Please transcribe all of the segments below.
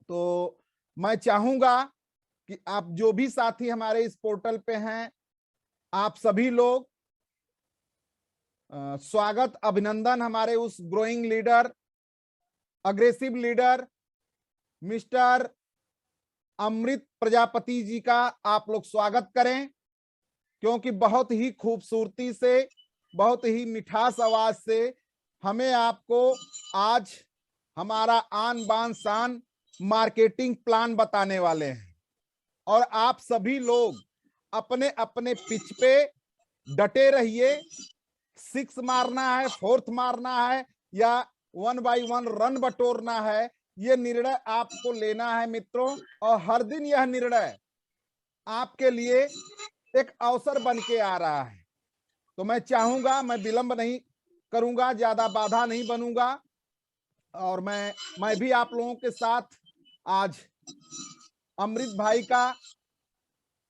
तो मैं चाहूंगा कि आप जो भी साथी हमारे इस पोर्टल पे हैं, आप सभी लोग स्वागत, अभिनंदन हमारे उस growing leader, aggressive leader mister Amrit Prajapati ji का आप लोग स्वागत करें, क्योंकि बहुत ही खूबसूरती से, बहुत ही मिठास आवाज से हमें आपको आज हमारा आन बान शान मार्केटिंग प्लान बताने वाले हैं। और आप सभी लोग अपने अपने पिच पे डटे रहिए। 6 मारना है, 4th मारना है या 1 बाय 1 रन बटोरना है, ये निर्णय आपको लेना है मित्रों। और हर दिन यह निर्णय आपके लिए एक अवसर बन के आ रहा है। तो मैं चाहूंगा, मैं विलंब नहीं करूंगा, ज्यादा बाधा नहीं बनूंगा, और मैं भी आप लोगों के साथ आज अमृत भाई का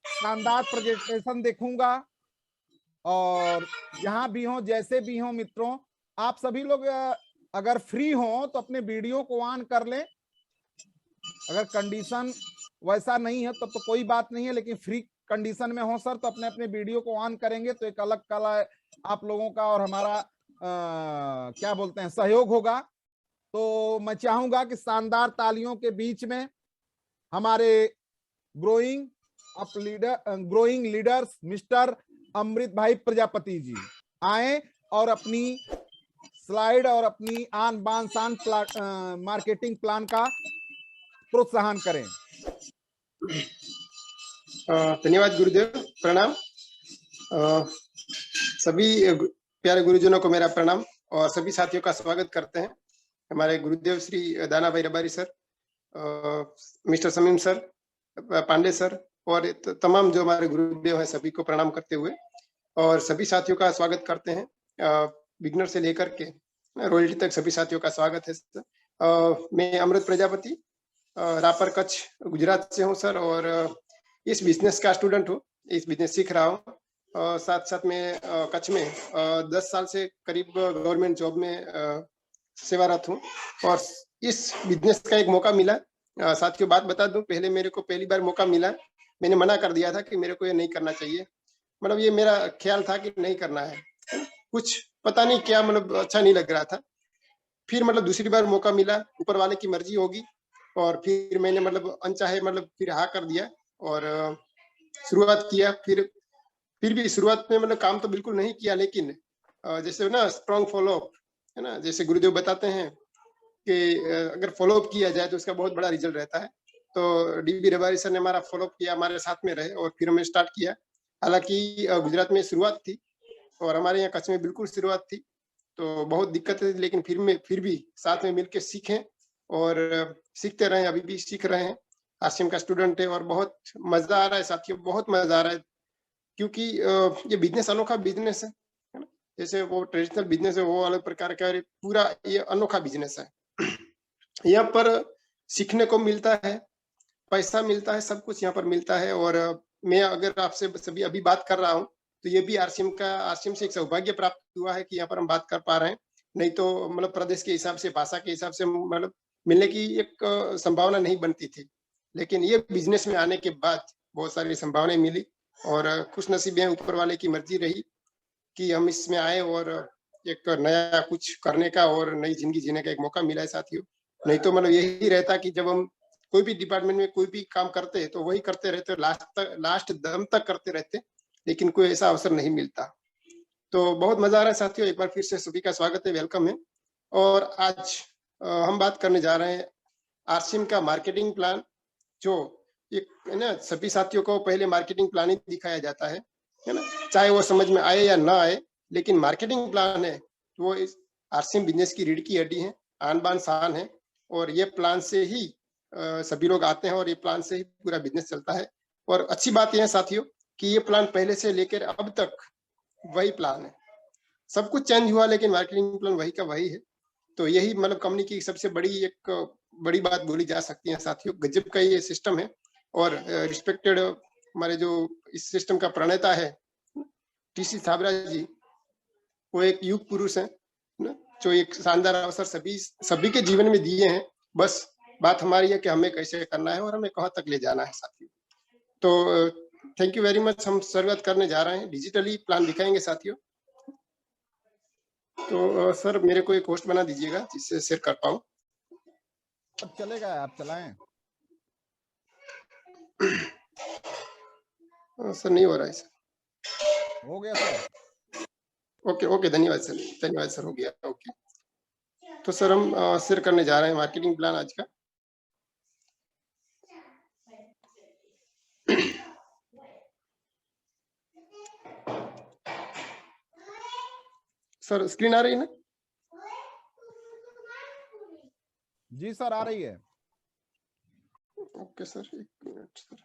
शानदार प्रेजेंटेशन देखूंगा। और जहां भी हो, जैसे भी हो मित्रों, आप सभी लोग अगर फ्री हो तो अपने वीडियो को ऑन कर लें। अगर कंडीशन वैसा नहीं है तब तो कोई बात नहीं है, लेकिन फ्री कंडीशन में हो सर तो अपने अपने वीडियो को ऑन करेंगे तो एक अलग कला आप लोगों का और हमारा क्या बोलते हैं, सहयोग होगा। तो मैं चाहूंगा कि शानदार तालियों के बीच में हमारे ग्रोइंग लीडर्स मिस्टर अमृत भाई प्रजापति जी आए और अपनी स्लाइड और अपनी आन बान शान मार्केटिंग प्लान का प्रोत्साहन करें। धन्यवाद गुरुदेव, प्रणाम। सभी प्यारे गुरुजनों को मेरा प्रणाम और सभी साथियों का स्वागत करते हैं। हमारे गुरुदेव Shri Dana Bhai Rabari sir, mister Samim sir, Pandey sir और तमाम जो हमारे गुरुदेव हैं सभी को प्रणाम करते हुए और सभी साथियों का स्वागत करते हैं। बिगनर से लेकर के रॉयल्टी तक सभी साथियों का स्वागत है सर। मैं अमृत प्रजापति रापर कच्छ गुजरात से हूँ सर, और इस बिजनेस का स्टूडेंट हूँ, इस बिजनेस सीख रहा हूँ। साथ साथ में कच्छ में 10 साल से करीब गवर्नमेंट जॉब में सेवारत हूँ और इस बिजनेस का एक मौका मिला। साथियों बात बता दूं, पहले मेरे को पहली बार मौका मिला, मैंने मना कर दिया था कि मेरे को ये नहीं करना चाहिए। मतलब ये मेरा ख्याल था कि नहीं करना है, कुछ पता नहीं क्या, मतलब अच्छा नहीं लग रहा था। फिर मतलब दूसरी बार मौका मिला, ऊपर वाले की मर्जी होगी, और फिर मैंने मतलब अनचाहे मतलब फिर हाँ कर दिया और शुरुआत किया। फिर भी शुरुआत में मतलब काम तो बिल्कुल नहीं किया, लेकिन जैसे ना स्ट्रॉन्ग फॉलोअप है ना, जैसे गुरुदेव बताते हैं कि अगर फॉलोअप किया जाए तो उसका बहुत बड़ा रिजल्ट रहता है। तो डीबी रबारी सर ने हमारा फॉलोअप किया, हमारे साथ में रहे और फिर हमने स्टार्ट किया। हालांकि गुजरात में शुरुआत थी और हमारे यहाँ कच्छ में बिल्कुल शुरुआत थी, तो बहुत दिक्कत थी, लेकिन फिर भी साथ में मिलकर सीखें और सीखते रहे, अभी भी सीख रहे हैं। आरसीएम का स्टूडेंट है और बहुत मजा आ रहा है साथियों, बहुत मजा आ रहा है, क्योंकि ये बिजनेस अनोखा बिजनेस है ना। जैसे वो ट्रेडिशनल बिजनेस है वो अलग प्रकार का, पूरा ये अनोखा बिजनेस है। यहाँ पर सीखने को मिलता है, पैसा मिलता है, सब कुछ यहाँ पर मिलता है। और मैं अगर आपसे सभी अभी बात कर रहा हूँ तो ये भी आरसीएम से एक सौभाग्य प्राप्त हुआ है कि यहाँ पर हम बात कर पा रहे हैं। नहीं तो मतलब प्रदेश के हिसाब से, भाषा के हिसाब से मतलब मिलने की एक संभावना नहीं बनती थी, लेकिन ये बिजनेस में आने के बाद बहुत सारी संभावनाएं मिली और खुश नसीब है, ऊपर वाले की मर्जी रही कि हम इसमें आए और एक नया कुछ करने का और नई जिंदगी जीने का एक मौका मिला है साथियों। नहीं तो मतलब यही रहता कि जब हम कोई भी डिपार्टमेंट में कोई भी काम करते हैं तो वही करते रहते, लास्ट दम तक करते रहते, लेकिन कोई ऐसा अवसर नहीं मिलता। तो बहुत मजा आ रहा है साथियों, एक बार फिर से सभी का स्वागत है, वेलकम है। और आज हम बात करने जा रहे हैं आरसीएम का मार्केटिंग प्लान, जो एक है ना, सभी साथियों को पहले मार्केटिंग प्लान ही दिखाया जाता है ना, चाहे वो समझ में आए या ना आए, लेकिन मार्केटिंग प्लान है तो वो इस आरसीएम बिजनेस की रीढ़ की हड्डी है, आन बान शान है। और ये प्लान से ही सभी लोग आते हैं और ये प्लान से ही पूरा बिजनेस चलता है। और अच्छी बात यह है साथियों कि ये प्लान पहले से लेकर अब तक वही प्लान है, सब कुछ चेंज हुआ लेकिन मार्केटिंग प्लान वही का वही है। तो यही मतलब कंपनी की सबसे बड़ी बात बोली जा सकती है साथियों, गजब का ये सिस्टम है। और रिस्पेक्टेड हमारे जो इस सिस्टम का प्रणेता है टीसी छाबड़ा जी, वो एक युग पुरुष है ना, जो एक शानदार अवसर सभी के जीवन में दिए हैं। बस बात हमारी है कि हमें कैसे करना है और हमें कहाँ तक ले जाना है साथियों। तो थैंक यू वेरी मच। हम शुरुआत करने जा रहे हैं, डिजिटली प्लान दिखाएंगे साथियों। तो सर मेरे को एक होस्ट बना दीजिएगा जिससे शेयर कर पाऊँ। अब चलेगा, आप चलाएं। सर नहीं हो रहा है सर। हो गया सर। ओके ओके, धन्यवाद सर, धन्यवाद सर, हो गया। ओके, तो सर हम शेयर करने जा रहे हैं मार्केटिंग प्लान आज का। सर स्क्रीन आ रही है ना? जी सर, आ रही है। ओके सर, एक मिनट सर।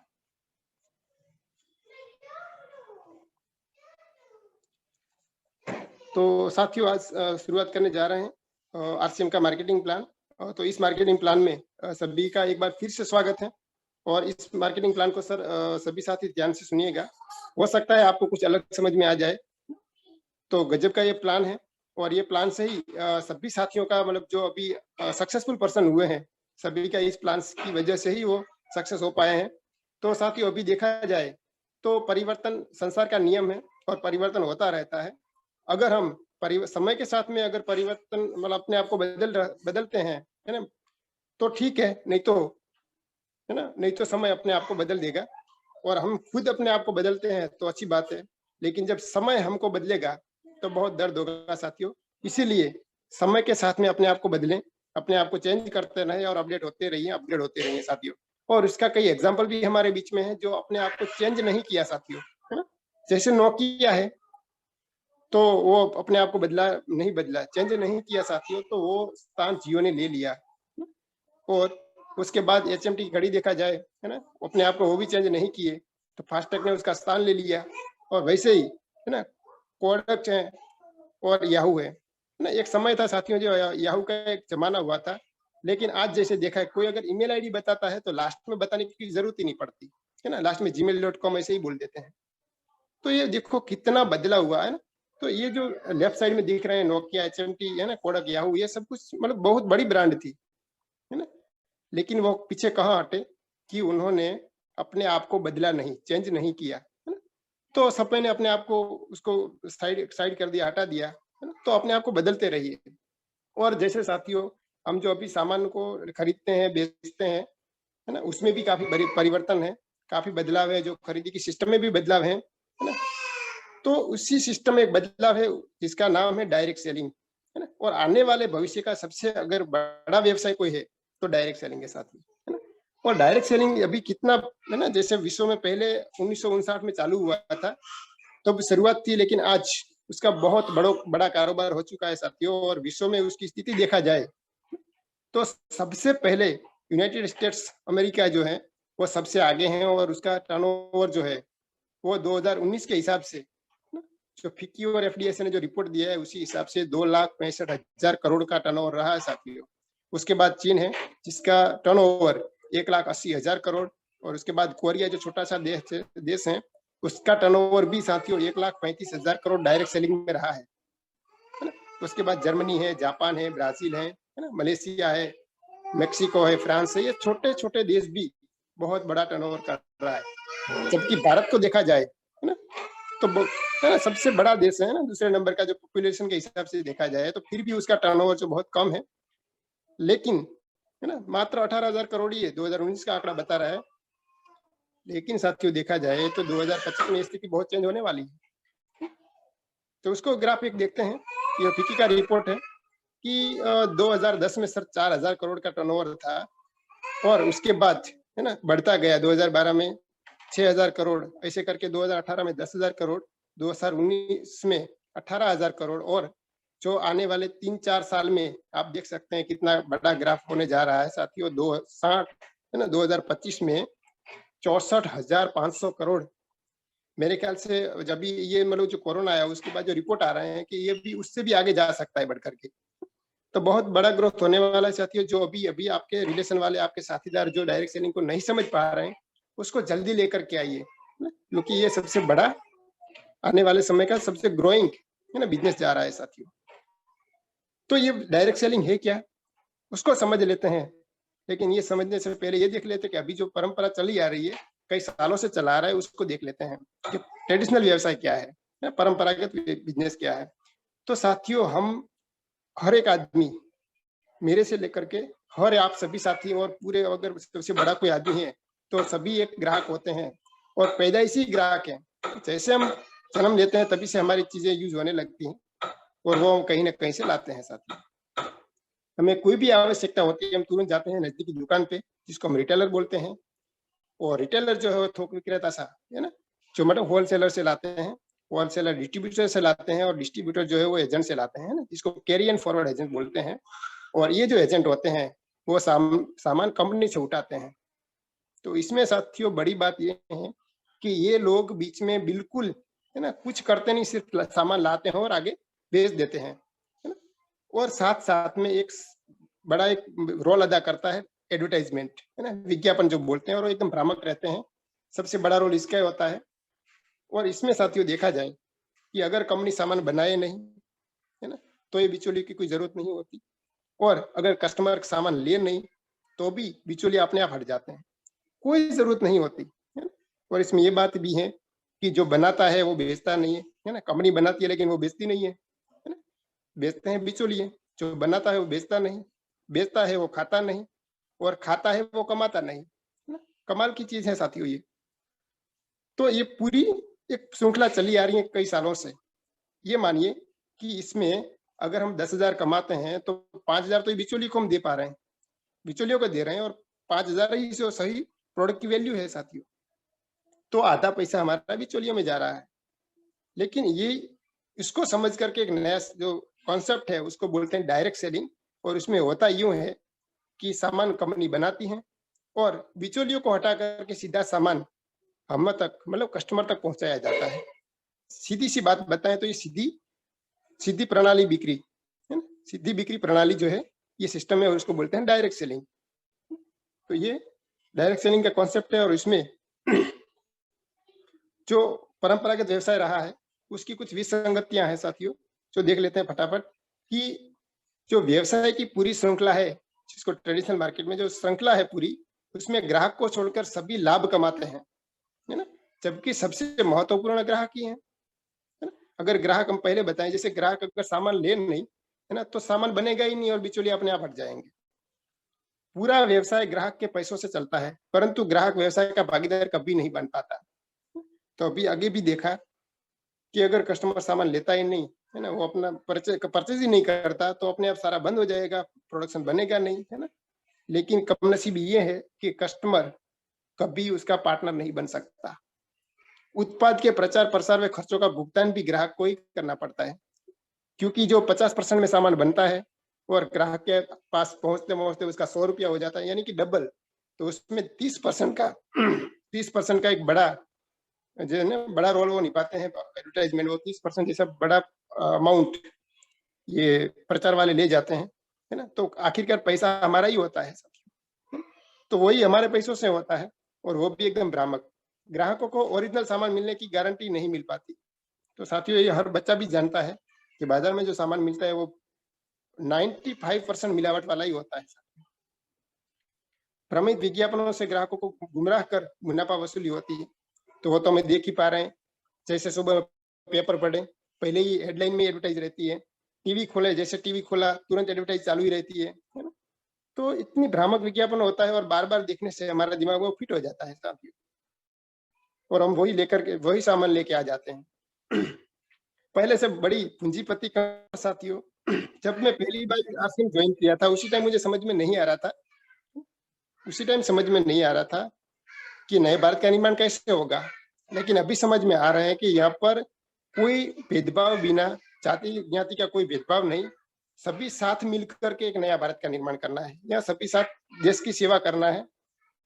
तो साथियों आज शुरुआत करने जा रहे हैं आरसीएम का मार्केटिंग प्लान। तो इस मार्केटिंग प्लान में सभी का एक बार फिर से स्वागत है। और इस मार्केटिंग प्लान को सर सभी साथी ध्यान से सुनिएगा, हो सकता है आपको कुछ अलग समझ में आ जाए। तो गजब का ये प्लान है और ये प्लान से ही सभी साथियों का मतलब जो अभी सक्सेसफुल पर्सन हुए हैं, सभी का इस प्लान की वजह से ही वो सक्सेस हो पाए हैं। तो साथियों अभी देखा जाए तो परिवर्तन संसार का नियम है और परिवर्तन होता रहता है। अगर हम समय के साथ में अगर परिवर्तन मतलब अपने आप को बदलते हैं, है ना, तो ठीक है, नहीं तो है ना, नहीं तो समय अपने आप को बदल देगा। और हम खुद अपने आप को बदलते हैं तो अच्छी बात है, लेकिन जब समय हमको बदलेगा तो बहुत दर्द होगा साथियों। इसीलिए समय के साथ में अपने आप को बदलें, अपने आप को चेंज करते रहें और अपडेट होते रहिए साथियों। और इसका कई एग्जाम्पल भी हमारे बीच में है जो अपने आप को चेंज नहीं किया साथियों, है ना। जैसे नोकिया है, तो वो अपने आप को बदला, चेंज नहीं किया साथियों, तो वो स्थान जियो ने ले लिया। और उसके बाद एचएमटी की घड़ी देखा जाए, है ना, अपने आप को वो भी चेंज नहीं किए, तो फास्टैग ने उसका स्थान ले लिया। और वैसे ही है ना, कोडक है और याहू है ना। एक समय था साथियों जो याहू का एक जमाना हुआ था, लेकिन आज जैसे देखा है कोई अगर ईमेल आईडी बताता है तो लास्ट में बताने की जरूरत ही नहीं पड़ती, है ना, लास्ट में gmail.com ऐसे ही बोल देते हैं। तो ये देखो कितना बदला हुआ है ना। तो ये जो लेफ्ट साइड में दिख रहे हैं नोकिया, एचएमटी, है ना, कोडक, याहू, ये सब कुछ मतलब बहुत बड़ी ब्रांड थी, है ना। लेकिन वो पीछे कहाँ हटे कि उन्होंने अपने आप को बदला नहीं, चेंज नहीं किया, है ना। तो समय ने अपने आप को उसको साइड कर दिया, हटा दिया, है ना। तो अपने आप को बदलते रहिए। और जैसे साथियों हम जो अभी सामान को खरीदते हैं, बेचते हैं, है ना, उसमें भी काफी बड़ी परिवर्तन है, काफी बदलाव है। जो खरीदी की सिस्टम में भी बदलाव है ना। तो उसी सिस्टम में एक बदलाव है जिसका नाम है डायरेक्ट सेलिंग, है ना। और आने वाले भविष्य का सबसे अगर बड़ा व्यवसाय कोई है तो डायरेक्ट सेलिंग के साथ, है ना। और डायरेक्ट सेलिंग अभी कितना, है ना, जैसे विश्व में पहले 1959 में चालू हुआ था, तब शुरुआत थी, लेकिन आज उसका बहुत बड़ा कारोबार हो चुका है साथियों। और विश्व में उसकी स्थिति देखा जाए तो सबसे पहले यूनाइटेड स्टेट्स अमेरिका जो है वो सबसे आगे हैं। और उसका टर्नओवर जो है वो 2019 के हिसाब से, जो फिक्की और एफडीएस ने जो रिपोर्ट दिया है उसी हिसाब से 2,65,000 करोड़ का टर्नओवर रहा है साथियों। उसके बाद चीन है जिसका टर्नओवर 1,80,000 करोड़। और उसके बाद कोरिया जो छोटा सा देश है उसका टर्नओवर भी साथियों 1,35,000 करोड़ डायरेक्ट सेलिंग में रहा है ना। उसके बाद जर्मनी है, जापान है, ब्राजील है ना, मलेशिया है, मेक्सिको है, फ्रांस है। ये छोटे छोटे देश भी बहुत बड़ा टर्नओवर कर रहा है। जबकि भारत को देखा जाए, है ना, तो है ना सबसे बड़ा देश है ना, दूसरे नंबर का जो पॉपुलेशन के हिसाब से देखा जाए, तो फिर भी उसका टर्नओवर जो बहुत कम है। लेकिन है ना मात्र 18,000 करोड़ ही है, 2019 का आंकड़ा बता रहा है। लेकिन साथियों देखा जाए तो 2025 में स्थिति बहुत चेंज होने वाली है। तो उसको ग्राफ एक देखते हैं, ये फिक्की का रिपोर्ट है कि 2010 में सर 4,000 करोड़ का टर्नओवर था। और उसके बाद है ना बढ़ता गया, 2012 में 6,000 करोड़, ऐसे करके 2018 में 10,000 करोड़, 2019 में 18,000 करोड़। और जो आने वाले 3-4 साल में आप देख सकते हैं कितना बड़ा ग्राफ होने जा रहा है साथियों। 260 है ना, 2025 में 64,500 करोड़। मेरे ख्याल से जब भी ये मतलब जो कोरोना आया उसके बाद जो रिपोर्ट आ रहे हैं कि ये भी उससे भी आगे जा सकता है बढ़ करके। तो बहुत बड़ा ग्रोथ होने वाला है साथियों। जो अभी अभी आपके रिलेशन वाले, आपके साथीदार जो डायरेक्ट सेलिंग को नहीं समझ पा रहे हैं, उसको जल्दी लेकर के आइए, क्योंकि ये सबसे बड़ा आने वाले समय का सबसे ग्रोइंग है ना बिजनेस जा रहा है साथियों। तो ये डायरेक्ट सेलिंग है क्या, उसको समझ लेते हैं। लेकिन ये समझने से पहले ये देख लेते कि अभी जो परंपरा चली आ रही है, कई सालों से चला आ रहा है, उसको देख लेते हैं कि ट्रेडिशनल व्यवसाय क्या है, परंपरागत बिजनेस क्या है। तो साथियों, हम हर एक आदमी, मेरे से लेकर के हर आप सभी साथी और पूरे, अगर सबसे बड़ा कोई आदमी है तो सभी एक ग्राहक होते हैं और पैदाइशी ग्राहक हैं। जैसे हम जन्म लेते हैं तभी से हमारी चीजें यूज होने लगती हैं और वो हम कहीं ना कहीं से लाते हैं। साथियों, हमें कोई भी आवश्यकता होती है, हम तुरंत जाते हैं नजदीकी दुकान पे, जिसको हम रिटेलर बोलते हैं। और रिटेलर जो है वो थोक विक्रेता सा है ना, जो मतलब होलसेलर से लाते हैं, होलसेलर डिस्ट्रीब्यूटर से लाते हैं, और डिस्ट्रीब्यूटर जो है वो एजेंट से लाते हैं ना, जिसको कैरी एंड फॉरवर्ड एजेंट बोलते हैं। और ये जो एजेंट होते हैं वो सामान कंपनी से उठाते हैं। तो इसमें साथियों बड़ी बात ये है कि ये लोग बीच में बिल्कुल है ना कुछ करते नहीं, सिर्फ सामान लाते हैं और आगे बेच देते हैं, है ना। और साथ साथ में एक बड़ा एक रोल अदा करता है एडवर्टाइजमेंट, है ना, विज्ञापन जो बोलते हैं, और एकदम भ्रामक रहते हैं। सबसे बड़ा रोल इसका होता है। और इसमें साथियों देखा जाए कि अगर कंपनी सामान बनाए नहीं, है ना, तो ये बिचौलिए की कोई जरूरत नहीं होती। और अगर कस्टमर सामान ले नहीं तो भी बिचौलिए अपने आप हट जाते हैं, कोई जरूरत नहीं होती, है ना। और इसमें ये बात भी है कि जो बनाता है वो बेचता नहीं है ना। कंपनी बनाती है लेकिन वो बेचती नहीं है ना। बेचते हैं बिचौलिए, जो बनाता है वो बेचता नहीं, बेचता है वो खाता नहीं, और खाता है वो कमाता नहीं, है ना। कमाल की चीज है साथियों ये। तो ये पूरी एक श्रृंखला चली आ रही है कई सालों से। ये मानिए कि इसमें अगर हम 10,000 कमाते हैं तो 5,000 तो बिचौलिए को हम दे पा रहे हैं, बिचौलियों को दे रहे हैं, और 5,000 ही जो सही प्रोडक्ट की वैल्यू है साथियों। तो आधा पैसा हमारा बिचौलियों में जा रहा है। लेकिन ये इसको समझ करके एक नया जो कॉन्सेप्ट है उसको बोलते हैं डायरेक्ट सेलिंग। और इसमें होता यूं है कि सामान कंपनी बनाती है और बिचौलियों को हटा करके सीधा सामान हम तक, मतलब कस्टमर तक पहुंचाया जाता है। सीधी सी बात बताएं तो ये सीधी प्रणाली बिक्री है ना, सीधी बिक्री प्रणाली जो है ये सिस्टम है, और उसको बोलते हैं डायरेक्ट सेलिंग। तो ये डायरेक्ट सेलिंग का कॉन्सेप्ट है। और इसमें जो परंपरागत व्यवसाय रहा है उसकी कुछ विसंगतियां हैं साथियों, जो देख लेते हैं फटाफट। कि जो व्यवसाय की पूरी श्रृंखला है, जिसको ट्रेडिशनल मार्केट में जो श्रृंखला है पूरी, उसमें ग्राहक को छोड़कर सभी लाभ कमाते हैं, है ना। जबकि सबसे महत्वपूर्ण ग्राहक ही है ना। अगर ग्राहक हम पहले बताएं, जैसे ग्राहक अगर सामान ले नहीं है ना तो सामान बनेगा ही नहीं और बिचौलिए अपने आप हट जाएंगे। पूरा व्यवसाय ग्राहक के पैसों से चलता है, परंतु ग्राहक व्यवसाय का भागीदार कभी नहीं बन पाता। तो अभी आगे भी देखा कि अगर कस्टमर सामान लेता ही नहीं है ना, वो अपना परचेज ही नहीं करता, तो अपने आप सारा बंद हो जाएगा, प्रोडक्शन बनेगा नहीं, है ना। लेकिन कमनसीबी ये है कि कस्टमर कभी उसका पार्टनर नहीं बन सकता। उत्पाद के प्रचार प्रसार व खर्चों का भुगतान भी ग्राहक को ही करना पड़ता है, क्योंकि जो 50% में सामान बनता है और ग्राहक के पास पहुंचते पहुंचते उसका 100 रुपया हो जाता है, यानी कि डबल। तो उसमें 30% का 30% का एक बड़ा जो है ना बड़ा रोल वो निभाते हैं एडवर्टाइजमेंट। वो 30% जैसा बड़ा अमाउंट ये प्रचार वाले ले जाते हैं, है ना। तो आखिरकार पैसा हमारा ही होता है, तो वही हमारे पैसों से होता है, और वो भी एकदम भ्रामक। ग्राहकों को ओरिजिनल सामान मिलने की गारंटी नहीं मिल पाती। तो साथियों ये हर बच्चा भी जानता है कि बाजार में जो सामान मिलता है वो 95% मिलावट वाला ही होता है। भ्रमित विज्ञापनों से ग्राहकों को गुमराह कर मुनाफा वसूली होती है। तो वो तो हमें देख ही पा रहे हैं। जैसे सुबह पेपर पढ़े, पहले ही हेडलाइन में एडवर्टाइज रहती है, टीवी खोले, जैसे टीवी खोला तुरंत एडवर्टाइज चालू ही रहती है ना। तो इतनी भ्रामक विज्ञापन होता है, और बार बार देखने से हमारा दिमाग वो फिट हो जाता है साथियों, और हम वही लेकर के वही सामान लेके आ जाते हैं। पहले से बड़ी पूंजीपति का साथियों, जब मैं पहली बार आरसीएम ज्वाइन किया था उसी टाइम मुझे समझ में नहीं आ रहा था, कि नए भारत का निर्माण कैसे होगा। लेकिन अभी समझ में आ रहा है कि यहाँ पर कोई भेदभाव बिना, जाति ज्ञाति का कोई भेदभाव नहीं, सभी साथ मिलकर के एक नया भारत का निर्माण करना है, यहाँ सभी साथ देश की सेवा करना है।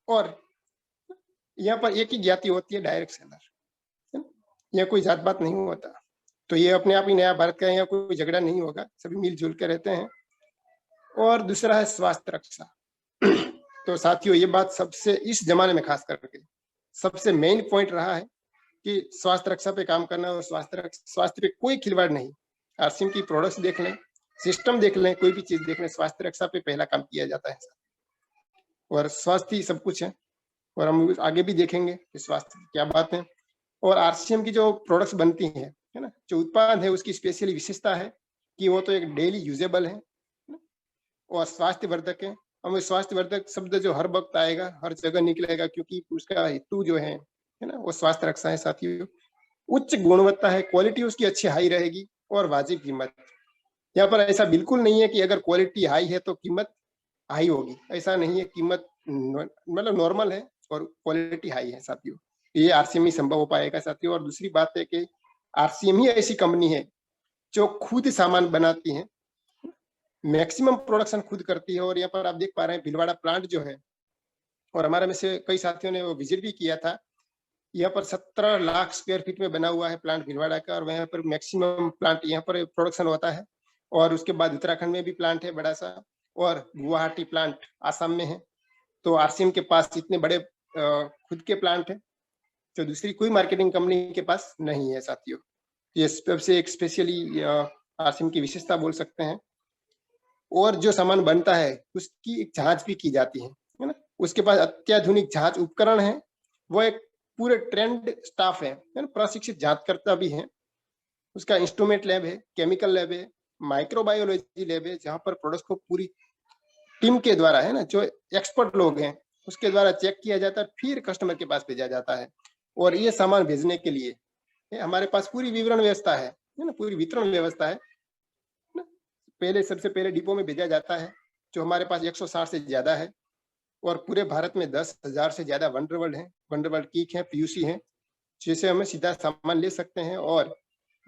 और यहाँ पर एक ही ज्ञाति होती है, डायरेक्ट सेलर, यहाँ कोई जात बात नहीं होता। तो ये अपने आप ही नया भारत का, यहाँ कोई झगड़ा नहीं होगा, सभी मिलजुल के रहते हैं। और दूसरा है स्वास्थ्य रक्षा। तो साथियों ये बात सबसे इस जमाने में खास करके सबसे मेन पॉइंट रहा है कि स्वास्थ्य रक्षा पे काम करना, और स्वास्थ्य पे कोई खिलवाड़ नहीं। आरसीएम की प्रोडक्ट्स देख लें, सिस्टम देख लें, कोई भी चीज देख लें, स्वास्थ्य रक्षा पे पहला काम किया जाता है। और स्वास्थ्य ही सब कुछ है, और हम आगे भी देखेंगे कि स्वास्थ्य की क्या बात है। और आरसीएम की जो प्रोडक्ट्स बनती हैं, है ना, जो उत्पाद है उसकी स्पेशली विशेषता है कि वो तो एक डेली यूजेबल है ना, और स्वास्थ्यवर्धक है। हमें स्वास्थ्यवर्धक शब्द जो हर वक्त आएगा, हर जगह निकलेगा, क्योंकि उसका हेतु जो है ना, वो स्वास्थ्य रक्षा है साथियों। उच्च गुणवत्ता है, क्वालिटी उसकी अच्छी हाई रहेगी और वाजिब कीमत। यहाँ पर ऐसा बिल्कुल नहीं है कि अगर क्वालिटी हाई है तो कीमत हाई होगी, ऐसा नहीं है। कीमत मतलब नॉर्मल है और क्वालिटी हाई है साथियों। ये आरसीएम ही संभव हो पाएगा साथियों। और दूसरी बात है कि आरसीएम ही ऐसी कंपनी है जो खुद सामान बनाती है, मैक्सिमम प्रोडक्शन खुद करती है। और यहाँ पर आप देख पा रहे हैं भीलवाड़ा प्लांट जो है, और हमारे में से कई साथियों ने वो विजिट भी किया था। यहाँ पर 17 लाख स्क्वायर फीट में बना हुआ है प्लांट भीलवाड़ा का, और वहाँ पर मैक्सिमम प्लांट यहाँ पर प्रोडक्शन होता है। और उसके बाद उत्तराखंड में भी प्लांट है बड़ा सा, और गुवाहाटी प्लांट आसाम में है। तो आरसीएम के पास इतने बड़े खुद के प्लांट है जो दूसरी कोई मार्केटिंग कंपनी के पास नहीं है साथियों। ये सबसे एक स्पेशली आरसीएम की विशेषता बोल सकते हैं। और जो सामान बनता है उसकी एक जांच भी की जाती है ना। उसके पास अत्याधुनिक जांच उपकरण है, वो एक पूरे ट्रेंड स्टाफ है ना, प्रशिक्षित जांचकर्ता भी है। उसका इंस्ट्रूमेंट लैब है, केमिकल लैब है, माइक्रोबायोलॉजी लैब है, जहां पर प्रोडक्ट को पूरी टीम के द्वारा, है ना, जो एक्सपर्ट लोग हैं उसके द्वारा चेक किया जाता है, फिर कस्टमर के पास भेजा जाता है। और ये सामान भेजने के लिए हमारे पास पूरी विवरण व्यवस्था है ना, पूरी वितरण व्यवस्था है ना। पहले सबसे पहले डिपो में भेजा जाता है, जो हमारे पास 160 से ज्यादा है। और पूरे भारत में 10,000 से ज्यादा वंडरवर्ल्ड है, वंडरवर्ल्ड कीक है, पीयूसी है, जिसे हमें सीधा सामान ले सकते हैं। और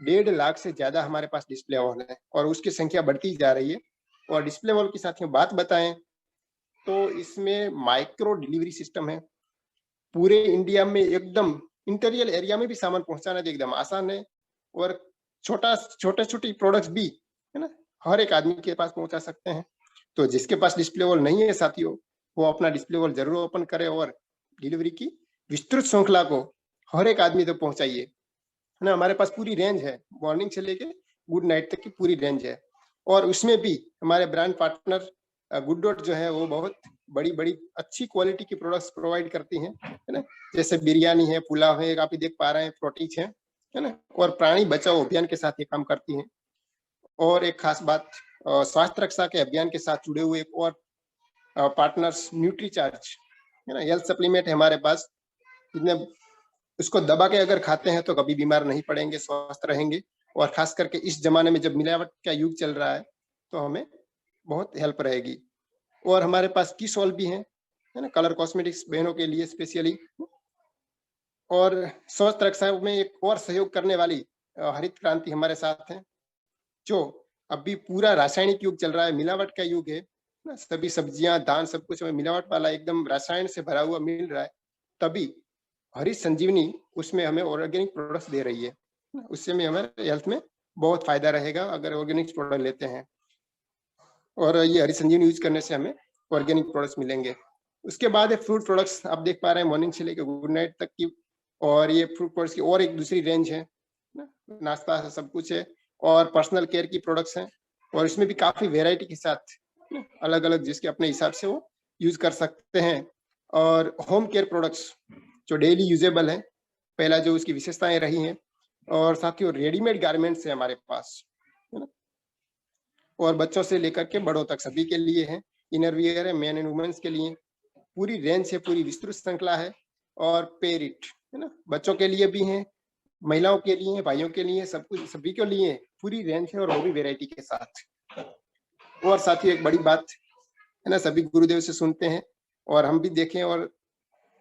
1.5 लाख से ज्यादा हमारे पास डिस्प्ले वॉल है, और उसकी संख्या बढ़ती जा रही है। और डिस्प्ले वॉल की साथियों बात बताएं तो इसमें माइक्रो डिलीवरी सिस्टम है। पूरे इंडिया में एकदम इंटीरियर एरिया में भी सामान पहुंचाना तो एकदम आसान है। और छोटे छोटे प्रोडक्ट्स भी, है ना, हर एक आदमी के पास पहुंचा सकते हैं। तो जिसके पास डिस्प्ले वॉल नहीं है साथियों, वो अपना डिस्प्ले वॉल जरूर ओपन करे और डिलीवरी की विस्तृत श्रृंखला को हर एक आदमी तक पहुंचाइए, है ना। हमारे पास पूरी रेंज है, मॉर्निंग से लेके गुड नाइट तक की पूरी रेंज है। और उसमें भी हमारे ब्रांड पार्टनर गुड डॉट जो है वो बहुत बड़ी बड़ी अच्छी क्वालिटी की प्रोडक्ट्स प्रोवाइड करती हैं, है ना। जैसे बिरयानी है, पुलाव है, आप देख पा रहे हैं, प्रोटीज है ना। और प्राणी बचाओ अभियान के साथ ये काम करती हैं। और एक खास बात, स्वास्थ्य रक्षा के अभियान के साथ जुड़े हुए एक और पार्टनर्स न्यूट्री चार्ज, है ना, हेल्थ सप्लीमेंट है हमारे पास। जितने उसको दबा के अगर खाते हैं तो कभी बीमार नहीं पड़ेंगे, स्वस्थ रहेंगे। और खास करके इस जमाने में जब मिलावट का युग चल रहा है तो हमें बहुत हेल्प रहेगी। और हमारे पास किसॉल भी है ना, कलर कॉस्मेटिक्स बहनों के लिए स्पेशली। और स्वास्थ्य रक्षा में एक और सहयोग करने वाली हरित क्रांति हमारे साथ है, जो अभी पूरा रासायनिक युग चल रहा है, मिलावट का युग है ना। सभी सब्जियां, दाल, सब कुछ मिलावट वाला, एकदम रसायन से भरा हुआ मिल रहा है। तभी हरित संजीवनी उसमें हमें ऑर्गेनिक प्रोडक्ट्स दे रही है। उससे में हमारे हेल्थ में बहुत फायदा रहेगा अगर ऑर्गेनिक प्रोडक्ट लेते हैं। और ये हरित संजीवनी यूज करने से हमें ऑर्गेनिक प्रोडक्ट्स मिलेंगे। उसके बाद है फ्रूट प्रोडक्ट्स, आप देख पा रहे हैं मॉर्निंग से लेकर गुड नाइट तक की। और ये फ्रूट प्रोडक्ट्स की और एक दूसरी रेंज है, नाश्ता सब कुछ है। और पर्सनल केयर की प्रोडक्ट्स हैं, और इसमें भी काफी वेराइटी के साथ अलग अलग जिसके अपने हिसाब से वो यूज कर सकते हैं। और होम केयर प्रोडक्ट्स जो डेली यूजेबल है, पहला जो उसकी विशेषताएं रही हैं। और साथ ही रेडीमेड गारमेंट्स है हमारे पास, है ना। और बच्चों से लेकर के बड़ों तक सभी के लिए है। इनर वियर है, मेन एंड वुमेन्स के लिए पूरी रेंज है, पूरी विस्तृत श्रृंखला है। और पेरिट, है ना, बच्चों के लिए भी है, महिलाओं के लिए, भाइयों के लिए, सब कुछ सभी के लिए पूरी रेंज है, और वो भी वेराइटी के साथ। और साथ ही एक बड़ी बात है ना, सभी गुरुदेव से सुनते हैं और हम भी देखें, और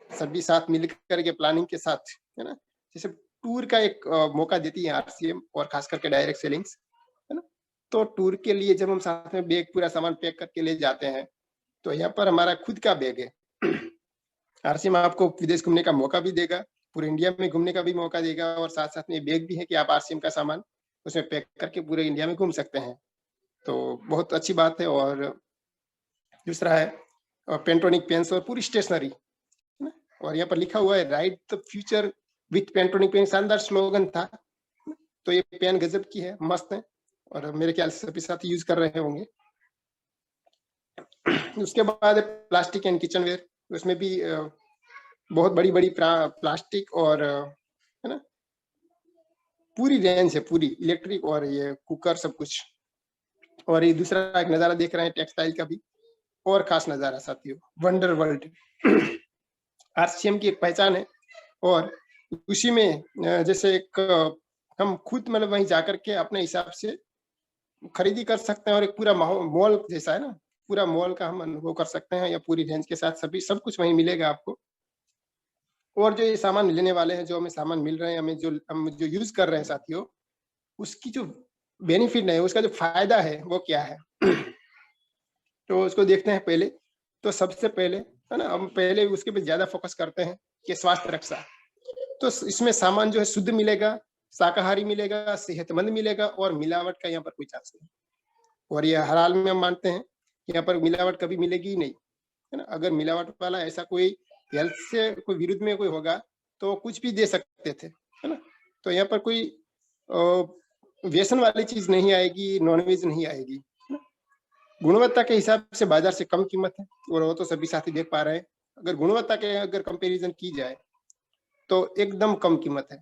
सभी साथ मिलकर के प्लानिंग के साथ, है ना, जैसे टूर का एक मौका देती है आरसीएम, और खास करके डायरेक्ट सेलिंग्स, है ना। तो टूर के लिए जब हम साथ में बैग पूरा सामान पैक करके ले जाते हैं, तो यहाँ पर हमारा खुद का बैग है। आरसीएम आपको विदेश घूमने का मौका भी देगा, पूरे इंडिया में घूमने का भी मौका देगा, और साथ साथ में बैग भी है कि आप आरसीएम का सामान उसमें पैक करके पूरे इंडिया में घूम सकते हैं। तो बहुत अच्छी बात है। और दूसरा है पेंटोनिक पेन्स और पूरी स्टेशनरी, और यहाँ पर लिखा हुआ है write the future with Pentonic pen, शानदार स्लोगन था। तो ये पेन गजब की है, मस्त है, और मेरे ख्याल से सभी साथी यूज कर रहे होंगे। उसके बाद प्लास्टिक एंड किचनवेयर, उसमें भी बहुत बड़ी बड़ी प्लास्टिक और है ना, पूरी रेंज है, पूरी इलेक्ट्रिक और ये कुकर सब कुछ। और ये दूसरा एक नजारा देख रहे हैं टेक्सटाइल का भी, और खास नजारा साथियों, वंडर वर्ल्ड। आरसीएम की एक पहचान है, और उसी में जैसे एक हम खुद मतलब वहीं जाकर के अपने हिसाब से खरीदी कर सकते हैं, और एक पूरा मॉल जैसा है ना, पूरा मॉल का हम अनुभव कर सकते हैं, या पूरी रेंज के साथ सभी सब कुछ वहीं मिलेगा आपको। और जो ये सामान लेने वाले हैं, जो हमें सामान मिल रहे हैं, हम जो यूज कर रहे हैं साथियों, उसकी जो बेनिफिट है, उसका जो फायदा है वो क्या है। तो उसको देखते हैं पहले। तो सबसे पहले है ना, हम पहले उसके पे ज्यादा फोकस करते हैं कि स्वास्थ्य रक्षा। तो इसमें सामान जो है शुद्ध मिलेगा, शाकाहारी मिलेगा, सेहतमंद मिलेगा, और मिलावट का यहाँ पर कोई चांस नहीं। और ये हर हाल में हम मानते हैं कि यहाँ पर मिलावट कभी मिलेगी ही नहीं, है ना। अगर मिलावट वाला ऐसा कोई हेल्थ से कोई विरुद्ध में कोई होगा तो कुछ भी दे सकते थे, है ना। तो यहाँ पर कोई व्यसन वाली चीज नहीं आएगी, नॉनवेज नहीं आएगी। गुणवत्ता के हिसाब से बाजार से कम कीमत है, और वो तो सभी साथी देख पा रहे हैं। अगर गुणवत्ता के अगर कंपैरिजन की जाए तो एकदम कम कीमत है।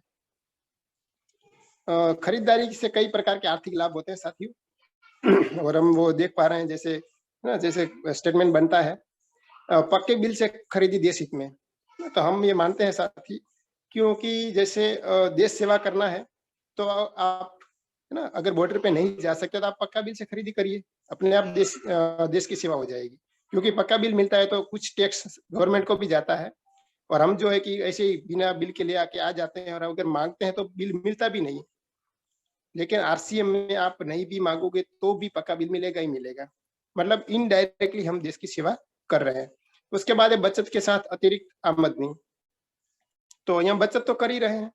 खरीदारी से कई प्रकार के आर्थिक लाभ होते हैं साथियों, और हम वो देख पा रहे हैं। जैसे ना, जैसे स्टेटमेंट बनता है, पक्के बिल से खरीदी देश हित में। तो हम ये मानते हैं साथी, क्योंकि जैसे देश सेवा करना है तो आप है ना, अगर बॉर्डर पे नहीं जा सकते तो आप पक्का बिल से खरीदी करिए, अपने आप देश की सेवा हो जाएगी। क्योंकि पक्का बिल मिलता है तो कुछ टैक्स गवर्नमेंट को भी जाता है, और हम जो है कि ऐसे ही बिना बिल के ले आके आ जाते हैं, और अगर मांगते हैं तो बिल मिलता भी नहीं। लेकिन आरसीएम में आप नहीं भी मांगोगे तो भी पक्का बिल मिलेगा ही मिलेगा। मतलब इनडायरेक्टली हम देश की सेवा कर रहे हैं। उसके बाद बचत के साथ अतिरिक्त आमदनी, तो यहाँ बचत तो कर ही रहे हैं,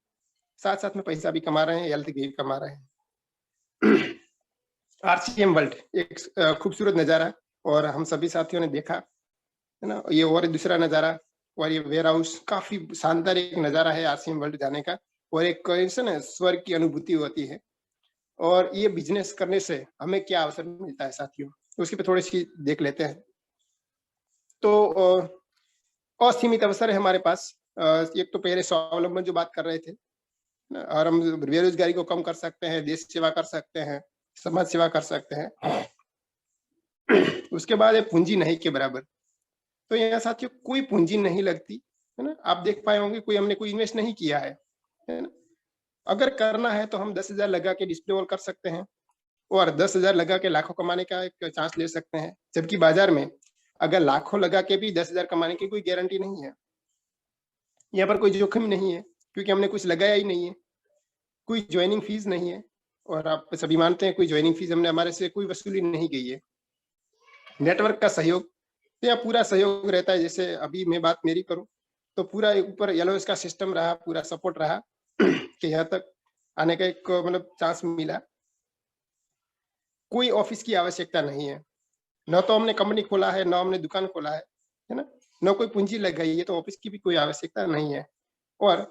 साथ साथ में पैसा भी कमा रहे हैं, हेल्थ भी कमा रहे हैं। आरसीएम वर्ल्ड एक खूबसूरत नजारा, और हम सभी साथियों ने देखा है ना। ये और दूसरा नजारा, और ये वेयर हाउस काफी शानदार एक नजारा है आरसीएम वर्ल्ड जाने का, और एक ना स्वर्ग की अनुभूति होती है। और ये बिजनेस करने से हमें क्या अवसर मिलता है साथियों, उसके पे थोड़ी सी देख लेते हैं। तो असीमित अवसर है हमारे पास। एक तो पहले स्वावलंबन जो बात कर रहे थे, और हम बेरोजगारी को कम कर सकते हैं, देश सेवा कर सकते हैं, समाज सेवा कर सकते हैं। उसके बाद है पूंजी नहीं के बराबर। तो यहाँ साथियों कोई पूंजी नहीं लगती, है ना। आप देख पाए होंगे कोई हमने कोई इन्वेस्ट नहीं किया है ना। अगर करना है तो हम 10,000 लगा के डिस्प्ले वॉल कर सकते हैं, और 10,000 लगा के लाखों कमाने का एक चांस ले सकते हैं। जबकि बाजार में अगर लाखों लगा के भी 10,000 कमाने की कोई गारंटी नहीं है। यहाँ पर कोई जोखिम नहीं है, क्योंकि हमने कुछ लगाया ही नहीं है, कोई ज्वाइनिंग फीस नहीं है, और आप सभी मानते हैं कोई ज्वाइनिंग फीस हमने हमारे से कोई वसूली नहीं गई है। नेटवर्क का सहयोग, तो यहाँ पूरा सहयोग रहता है। जैसे अभी मैं बात मेरी करूं तो पूरा ऊपर येलो का सिस्टम रहा, पूरा सपोर्ट रहा कि यहाँ तक आने का एक मतलब चांस मिला। कोई ऑफिस की आवश्यकता नहीं है, न तो हमने कंपनी खोला है, न हमने दुकान खोला है ना, न कोई पूंजी लगाई है, तो ऑफिस की भी कोई आवश्यकता नहीं है। और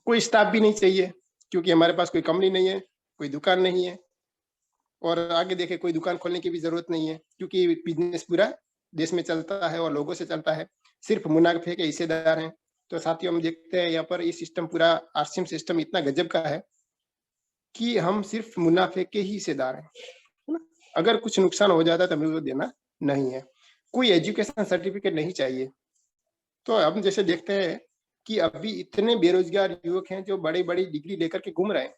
कोई स्टाफ भी नहीं चाहिए, क्योंकि हमारे पास कोई कंपनी नहीं है, कोई दुकान नहीं है, और आगे देखे कोई दुकान खोलने की भी जरूरत नहीं है, क्योंकि बिजनेस पूरा देश में चलता है और लोगों से चलता है। सिर्फ मुनाफे के हिस्सेदार हैं। तो साथियों हम देखते हैं यहाँ पर ये सिस्टम, पूरा आरसीएम सिस्टम इतना गजब का है कि हम सिर्फ मुनाफे के ही हिस्सेदार हैं, है ना। अगर कुछ नुकसान हो जाता है तो हमें वो देना नहीं है। कोई एजुकेशन सर्टिफिकेट नहीं चाहिए। तो हम जैसे देखते हैं कि अभी इतने बेरोजगार युवक हैं जो बड़ी बड़ी डिग्री लेकर के घूम रहे हैं,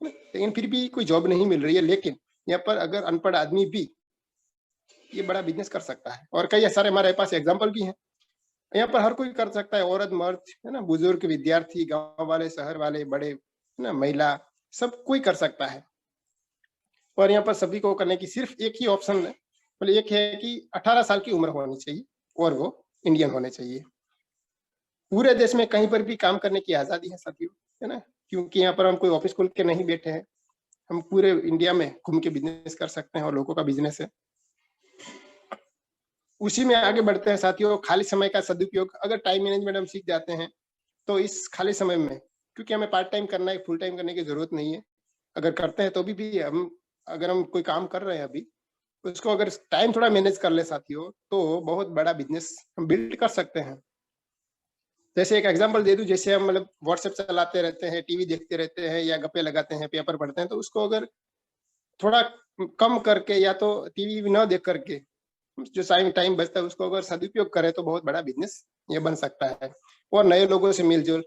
लेकिन फिर भी कोई जॉब नहीं मिल रही है। लेकिन यहाँ पर अगर अनपढ़ आदमी भी ये बड़ा बिजनेस कर सकता है, और कई सारे हमारे पास एग्जाम्पल भी हैं। यहाँ पर हर कोई कर सकता है, औरत मर्द, है ना, बुजुर्ग, विद्यार्थी, गांव वाले, शहर वाले, बड़े, है ना, महिला, सब कोई कर सकता है। और यहाँ पर सभी को करने की सिर्फ एक ही ऑप्शन है, मतलब एक है कि 18 साल की उम्र होनी चाहिए, और वो इंडियन होने चाहिए। पूरे देश में कहीं पर भी काम करने की आजादी है साथियों, है ना, क्योंकि यहाँ पर हम कोई ऑफिस खोल के नहीं बैठे हैं। हम पूरे इंडिया में घूम के बिजनेस कर सकते हैं, और लोगों का बिजनेस है। उसी में आगे बढ़ते हैं साथियों। खाली समय का सदुपयोग, अगर टाइम मैनेजमेंट हम सीख जाते हैं तो इस खाली समय में, क्योंकि हमें पार्ट टाइम करना है, फुल टाइम करने की जरूरत नहीं है। अगर करते हैं तो भी हम, अगर हम कोई काम कर रहे हैं अभी, उसको अगर टाइम थोड़ा मैनेज कर ले साथियों, तो बहुत बड़ा बिजनेस हम बिल्ड कर सकते हैं। जैसे एक एग्जांपल दे दूं, जैसे हम मतलब व्हाट्सएप चलाते रहते हैं, टीवी देखते रहते हैं या गप्पे लगाते हैं, पेपर पढ़ते हैं, तो उसको अगर थोड़ा कम करके या तो टीवी न देख करके जो टाइम बचता है उसको अगर सदुपयोग करे तो बहुत बड़ा बिजनेस ये बन सकता है। और नए लोगों से मिलजुल,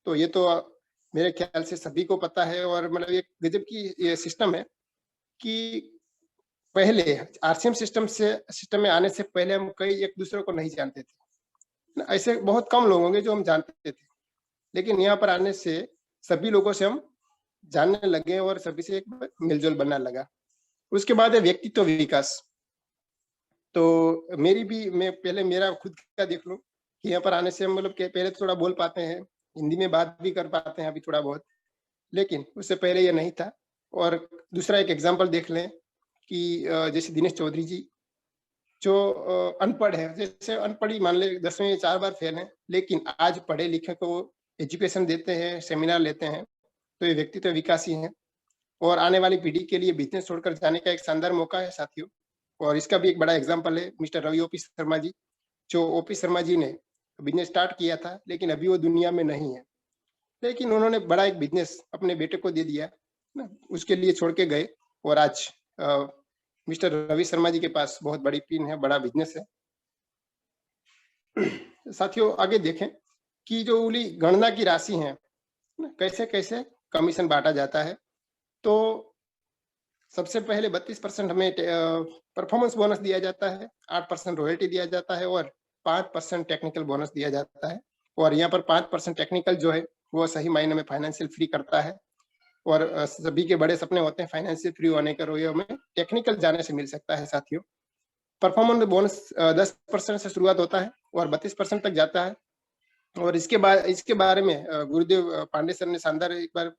तो ये तो मेरे ख्याल से सभी को पता है। और मतलब एक गजब की ये सिस्टम है कि पहले आरसीएम सिस्टम में आने से पहले हम कई एक दूसरे को नहीं जानते थे। ऐसे बहुत कम लोग होंगे जो हम जानते थे, लेकिन यहाँ पर आने से सभी लोगों से हम जानने लगे और सभी से एक मिलजुल बनने लगा। उसके बाद है व्यक्तित्व विकास। तो मैं पहले मेरा खुद का देख लूं कि यहाँ पर आने से हम मतलब पहले तो थोड़ा बोल पाते हैं, हिंदी में बात भी कर पाते हैं अभी थोड़ा बहुत, लेकिन उससे पहले ये नहीं था। और दूसरा एक एग्जांपल देख लें कि जैसे दिनेश चौधरी जी जो अनपढ़ है, जैसे अनपढ़ ही मान ले 10वीं में 4 बार फेल है, लेकिन आज पढ़े लिखे को एजुकेशन देते हैं, सेमिनार लेते हैं, तो ये व्यक्तित्व विकास ही है। और आने वाली पीढ़ी के लिए बिजनेस छोड़कर जाने का एक शानदार मौका है साथियों। और इसका भी एक बड़ा एग्जाम्पल है मिस्टर रवि ओपी शर्मा जी। जो ओपी शर्मा जी ने बिजनेस स्टार्ट किया था, लेकिन अभी वो दुनिया में नहीं है, लेकिन उन्होंने बड़ा एक बिजनेस अपने बेटे को दे दिया ना, उसके लिए छोड़ के गए। और आज मिस्टर रवि शर्मा जी के पास बहुत बड़ी टीम है, बड़ा बिजनेस है। साथियों आगे देखें कि जो उली गणना की राशि है, कैसे कैसे कमीशन बांटा जाता है। तो सबसे पहले 32% हमें परफॉर्मेंस बोनस दिया जाता है, 8% रॉयल्टी दिया जाता है और 5% टेक्निकल बोनस दिया जाता है। और यहाँ पर 5% टेक्निकल जो है वो सही मायने में फाइनेंशियल फ्री करता है। और सभी के बड़े सपने होते हैं फाइनेंशियल फ्री होने का, रोए में टेक्निकल जाने से मिल सकता है साथियों। परफॉर्मेंस बोनस 10% से शुरुआत होता है और 32% तक जाता है। और इसके बारे में गुरुदेव पांडे सर ने शानदार एक बार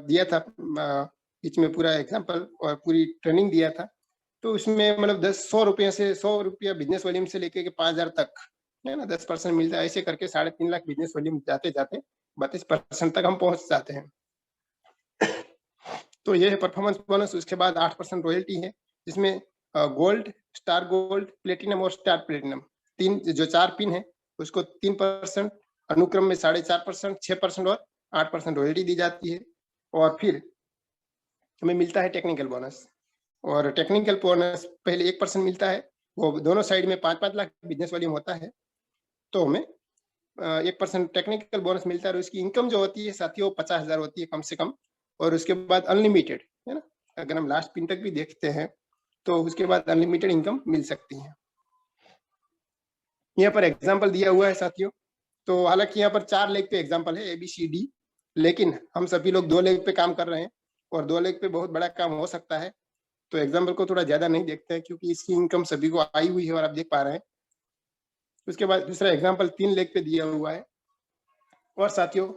दिया था बीच में पूरा एग्जाम्पल और पूरी ट्रेनिंग दिया था। तो उसमें मतलब 100 रुपया बिजनेस वॉल्यूम से लेके 5,000 तक है ना, 10% मिलता है। ऐसे करके 3.5 लाख बिजनेस वॉल्यूम जाते जाते 32% तक हम पहुंच जाते हैं। तो ये है परफॉर्मेंस बोनस। उसके बाद 8% रॉयल्टी है, जिसमें गोल्ड, स्टार गोल्ड, प्लेटिनम और स्टार प्लेटिनम, तीन जो 4 पिन है उसको 3% अनुक्रम में 4.5%, 6% और 8% रॉयल्टी दी जाती है। और फिर हमें मिलता है टेक्निकल बोनस। और टेक्निकल बोनस पहले 1% मिलता है, वो दोनों साइड में 5-5 लाख बिजनेस वॉल्यूम होता है, तो हमें 1% टेक्निकल बोनस मिलता है। और उसकी इनकम जो होती है साथियों 50,000 होती है कम से कम। और उसके बाद अनलिमिटेड है ना, अगर हम लास्ट पिन तक भी देखते हैं तो उसके बाद अनलिमिटेड इनकम मिल सकती है। यहाँ पर एग्जाम्पल दिया हुआ है साथियों। तो हालांकि यहाँ पर 4 लेग पे एग्जाम्पल है ABCD, लेकिन हम सभी लोग 2 लेग पे काम कर रहे हैं और 2 लेग पे बहुत बड़ा काम हो सकता है। तो एग्जाम्पल को थोड़ा ज्यादा नहीं देखते हैं क्योंकि इसकी इनकम सभी को आई हुई है और आप देख पा रहे हैं। उसके बाद दूसरा एग्जाम्पल 3 लेग पे दिया हुआ है। और साथियों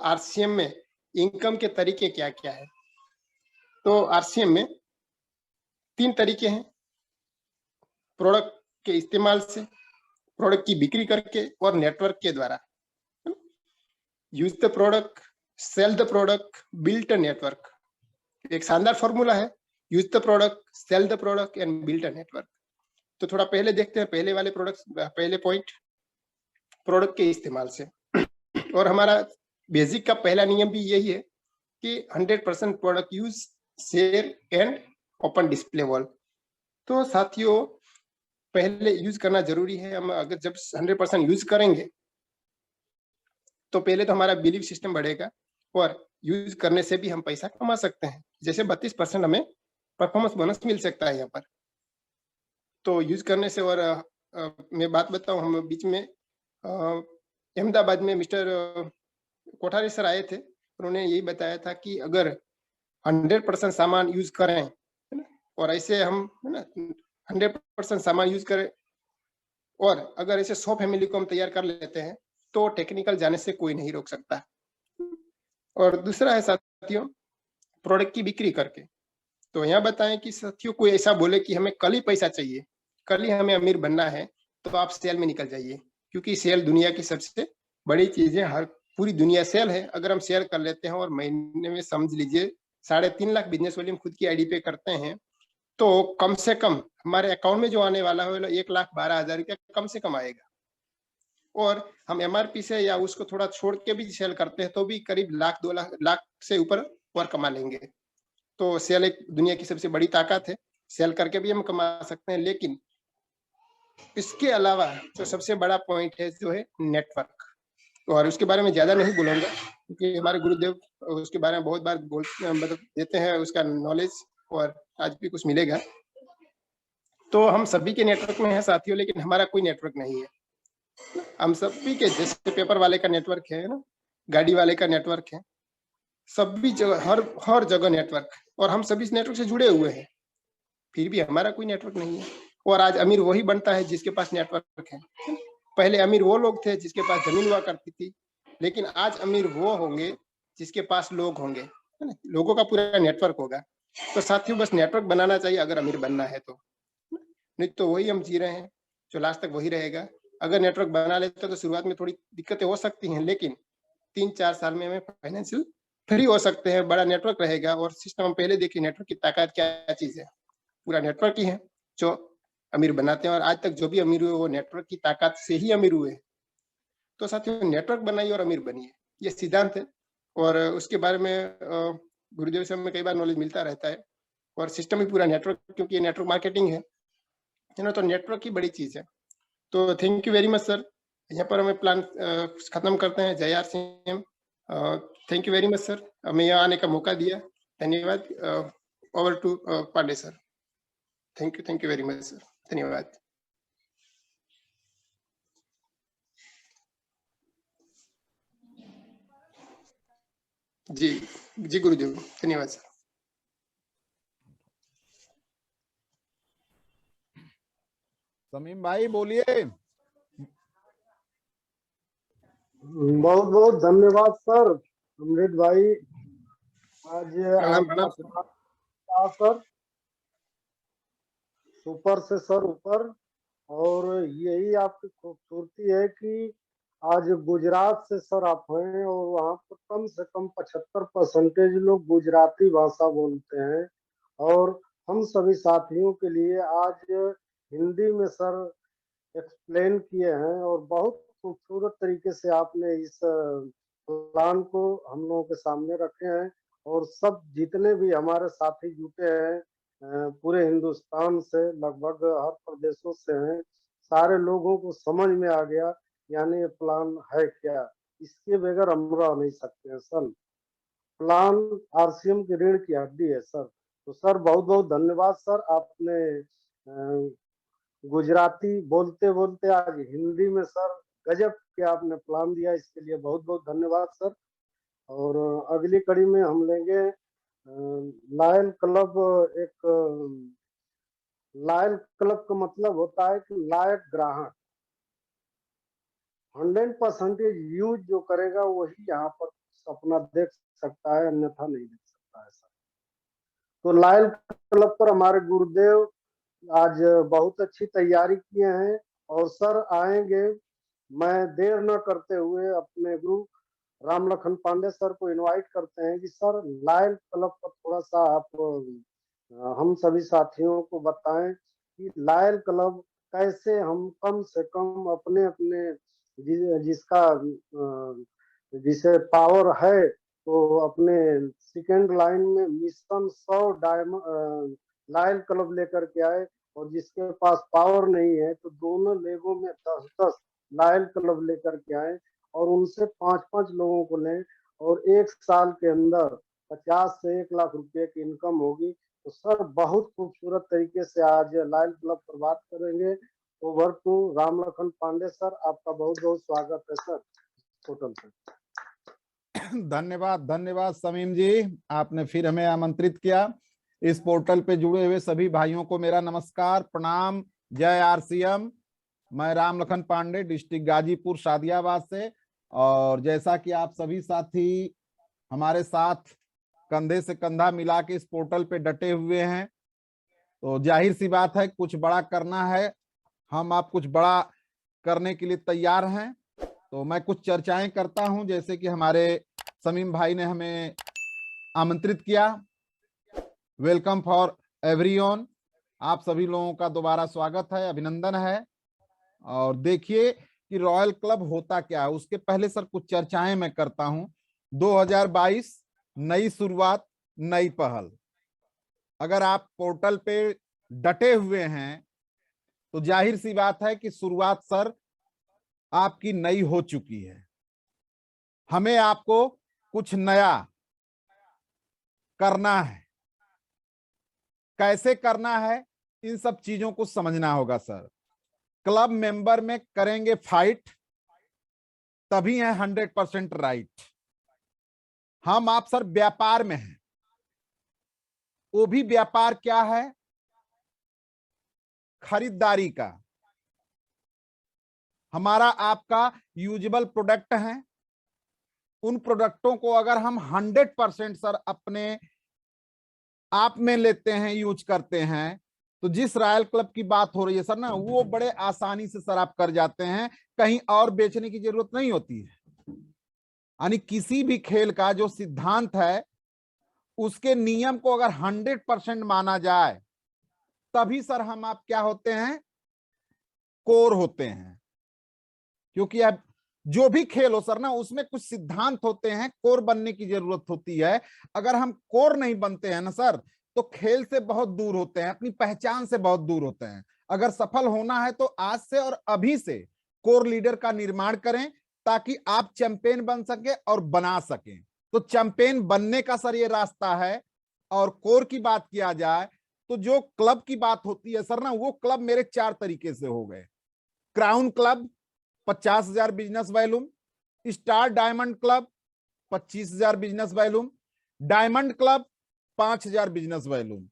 आरसीएम में इनकम के तरीके क्या क्या है। तो आरसीएम में 3 तरीके हैं, प्रोडक्ट के इस्तेमाल से, प्रोडक्ट की बिक्री करके और नेटवर्क के द्वारा। Use the product, sell the product, build a network. एक शानदार फॉर्मूला है, use the product, sell the product and build a network. तो थोड़ा पहले देखते हैं पहले वाले प्रोडक्ट, पहले पॉइंट प्रोडक्ट के इस्तेमाल से। और हमारा बेसिक का पहला नियम भी यही है कि 100% product use, share and open display wall. तो साथियों पहले यूज करना जरूरी है। हम अगर जब 100% यूज करेंगे तो पहले तो हमारा बिलीव सिस्टम बढ़ेगा और यूज करने से भी हम पैसा कमा सकते हैं। जैसे 32% हमें परफॉर्मेंस बोनस मिल सकता है यहाँ पर, तो यूज करने से। और मैं बात बताऊं, हम बीच में अहमदाबाद में मिस्टर कोठारी सर आए थे, उन्होंने यही बताया था कि अगर 100% सामान यूज करें है ना, और ऐसे हम है ना 100% सामान यूज करें और अगर ऐसे 100 फैमिली को हम तैयार कर लेते हैं तो टेक्निकल जाने से कोई नहीं रोक सकता। और दूसरा है साथियों प्रोडक्ट की बिक्री करके। तो यहाँ बताएं कि साथियों कोई ऐसा बोले कि हमें कल ही पैसा चाहिए, कल ही हमें अमीर बनना है, तो आप सेल में निकल जाइए, क्योंकि सेल दुनिया की सबसे बड़ी चीज है। हर पूरी दुनिया सेल है। अगर हम सेल कर लेते हैं और महीने में समझ लीजिए 3.5 लाख बिजनेस वॉल्यूम खुद की आईडी पे करते हैं, तो कम से कम हमारे अकाउंट में जो आने वाला है 1,12,000 रुपया कम से कम आएगा। और हम एमआरपी से या उसको थोड़ा छोड़ के भी सेल करते हैं तो भी करीब 1,00,000-2 लाख से ऊपर और कमा लेंगे। तो सेल एक दुनिया की सबसे बड़ी ताकत है, सेल करके भी हम कमा सकते हैं। लेकिन इसके अलावा जो सबसे बड़ा पॉइंट है जो है नेटवर्क, और उसके बारे में ज्यादा नहीं बोलूंगा क्योंकि हमारे गुरुदेव उसके बारे में बहुत बार मतलब देते हैं उसका नॉलेज, और आज भी कुछ मिलेगा। तो हम सभी के नेटवर्क में है साथियों, लेकिन हमारा कोई नेटवर्क नहीं है। हम सभी के जैसे पेपर वाले का नेटवर्क है ना, गाड़ी वाले का नेटवर्क है, सभी जगह हर जगह नेटवर्क, और हम सभी इस नेटवर्क से जुड़े हुए हैं, फिर भी हमारा कोई नेटवर्क नहीं है। और आज अमीर वही बनता है जिसके पास नेटवर्क है। पहले अमीर वो लोग थे जिसके पास जमीन हुआ करती थी, लेकिन आज अमीर वो होंगे जिसके पास लोग होंगे, है ना, लोगों का पूरा नेटवर्क होगा। तो साथियों बस नेटवर्क बनाना चाहिए अगर अमीर बनना है तो, नहीं तो वही हम जी रहे हैं जो लास्ट तक वही रहेगा। अगर नेटवर्क बना लेते तो शुरुआत में थोड़ी दिक्कतें हो सकती हैं, लेकिन 3-4 साल में हमें फाइनेंशियल फ्री हो सकते हैं, बड़ा नेटवर्क रहेगा। और सिस्टम हम पहले देखिए नेटवर्क की ताकत क्या चीज है, पूरा नेटवर्क ही है जो अमीर बनाते हैं, और आज तक जो भी अमीर हुए वो नेटवर्क की ताकत से ही अमीर हुए। तो साथियों नेटवर्क बनाइए और अमीर बनिए, ये सिद्धांत है। और उसके बारे में गुरुदेव से हमें कई बार नॉलेज मिलता रहता है, और सिस्टम ही पूरा नेटवर्क, क्योंकि ये नेटवर्क मार्केटिंग है ना, तो नेटवर्क की बड़ी चीज है। तो thank you very much sir, यहाँ पर हमें प्लान खत्म करते हैं। जय RCM, thank you very much sir, हमें यहाँ आने का मौका दिया, धन्यवाद। Over to Pandey sir, thank you very much sir, धन्यवाद। जी जी गुरुदेव, धन्यवाद सर। समीम भाई बोलिए। बहुत बहुत धन्यवाद सर अमृत भाई। आज प्रणाम आपका प्रणाम सर। सर सुपर से सर ऊपर, और यही आपकी खूबसूरती है कि आज गुजरात से सर आप हैं और वहाँ पर कम से कम 75% लोग गुजराती भाषा बोलते हैं। और हम सभी साथियों के लिए आज हिंदी में सर एक्सप्लेन किए हैं, और बहुत खूबसूरत तरीके से आपने इस प्लान को हम लोगों के सामने रखे हैं। और सब जितने भी हमारे साथी जुटे हैं पूरे हिंदुस्तान से, लगभग हर प्रदेशों से हैं, सारे लोगों को समझ में आ गया यानी ये प्लान है क्या। इसके बगैर हम रह नहीं सकते हैं सर। प्लान RCM की रीढ़ की हड्डी है सर। तो सर बहुत बहुत धन्यवाद सर, आपने गुजराती बोलते बोलते आज हिंदी में सर गजब के आपने प्लान दिया, इसके लिए बहुत बहुत धन्यवाद सर। और अगली कड़ी में हम लेंगे लायन क्लब। एक लायन क्लब का मतलब होता है कि लायक ग्राहक, 100% यूज जो करेगा वही यहाँ पर अपना देख सकता है, अन्यथा नहीं देख सकता है सर। तो लायन क्लब पर हमारे गुरुदेव आज बहुत अच्छी तैयारी किए हैं, और सर आएंगे। मैं देर न करते हुए अपने गुरु राम लखन पांडे सर को इनवाइट करते हैं कि सर लायल क्लब पर थोड़ा सा आप हम सभी साथियों को बताएं कि लायल क्लब कैसे हम कम से कम अपने अपने जिसका जिसे पावर है तो अपने सेकेंड लाइन में मिशन 100 डायमंड लायल क्लब लेकर के आए, और जिसके पास पावर नहीं है तो दोनों लेगों में 10-10 लायल क्लब लेकर के आए, और उनसे 5-5 लोगों को लें, और 1 साल के अंदर 50 से 1 लाख रुपए की इनकम होगी। तो सर बहुत खूबसूरत तरीके से आज लायल क्लब पर बात करेंगे। Over to Ram Lakhan Pandey sir, आपका बहुत बहुत स्वागत है सर टोटल पर। धन्यवाद धन्यवाद समीम जी, आपने फिर हमें आमंत्रित किया। इस पोर्टल पे जुड़े हुए सभी भाइयों को मेरा नमस्कार प्रणाम, जय RCM। मैं राम लखन पांडे, डिस्ट्रिक्ट गाजीपुर शादियाबाद से। और जैसा कि आप सभी साथी हमारे साथ कंधे से कंधा मिला के इस पोर्टल पे डटे हुए हैं, तो जाहिर सी बात है कुछ बड़ा करना है, हम आप कुछ बड़ा करने के लिए तैयार हैं। तो मैं कुछ चर्चाएं करता हूं, जैसे कि हमारे समीम भाई ने हमें आमंत्रित किया। Welcome for everyone. आप सभी लोगों का दोबारा स्वागत है, अभिनंदन है। और देखिए कि रॉयल क्लब होता क्या है, उसके पहले सर कुछ चर्चाएं मैं करता हूं। 2022 नई शुरुआत, नई पहल। अगर आप पोर्टल पे डटे हुए हैं तो जाहिर सी बात है कि शुरुआत सर आपकी नई हो चुकी है। हमें आपको कुछ नया करना है। कैसे करना है, इन सब चीजों को समझना होगा सर। क्लब मेंबर में करेंगे फाइट, तभी है 100% राइट। हम आप सर व्यापार में हैं, वो भी व्यापार क्या है, खरीदारी का। हमारा आपका यूजेबल प्रोडक्ट है। उन प्रोडक्टों को अगर हम 100% सर अपने आप में लेते हैं, यूज करते हैं, तो जिस रॉयल क्लब की बात हो रही है सर ना, वो बड़े आसानी से सर आप कर जाते हैं। कहीं और बेचने की जरूरत नहीं होती है। यानी किसी भी खेल का जो सिद्धांत है, उसके नियम को अगर 100% माना जाए, तभी सर हम आप क्या होते हैं, कोर होते हैं। क्योंकि अब जो भी खेल हो सर ना, उसमें कुछ सिद्धांत होते हैं, कोर बनने की जरूरत होती है। अगर हम कोर नहीं बनते हैं ना सर, तो खेल से बहुत दूर होते हैं, अपनी पहचान से बहुत दूर होते हैं। अगर सफल होना है तो आज से और अभी से कोर लीडर का निर्माण करें, ताकि आप चैंपियन बन सके और बना सकें। तो चैंपियन बनने का सर ये रास्ता है। और कोर की बात किया जाए तो जो क्लब की बात होती है सर ना, वो क्लब मेरे 4 तरीके से हो गए। Crown club 50,000 business volume, star diamond club 25,000 business volume, diamond club 5,000 business volume.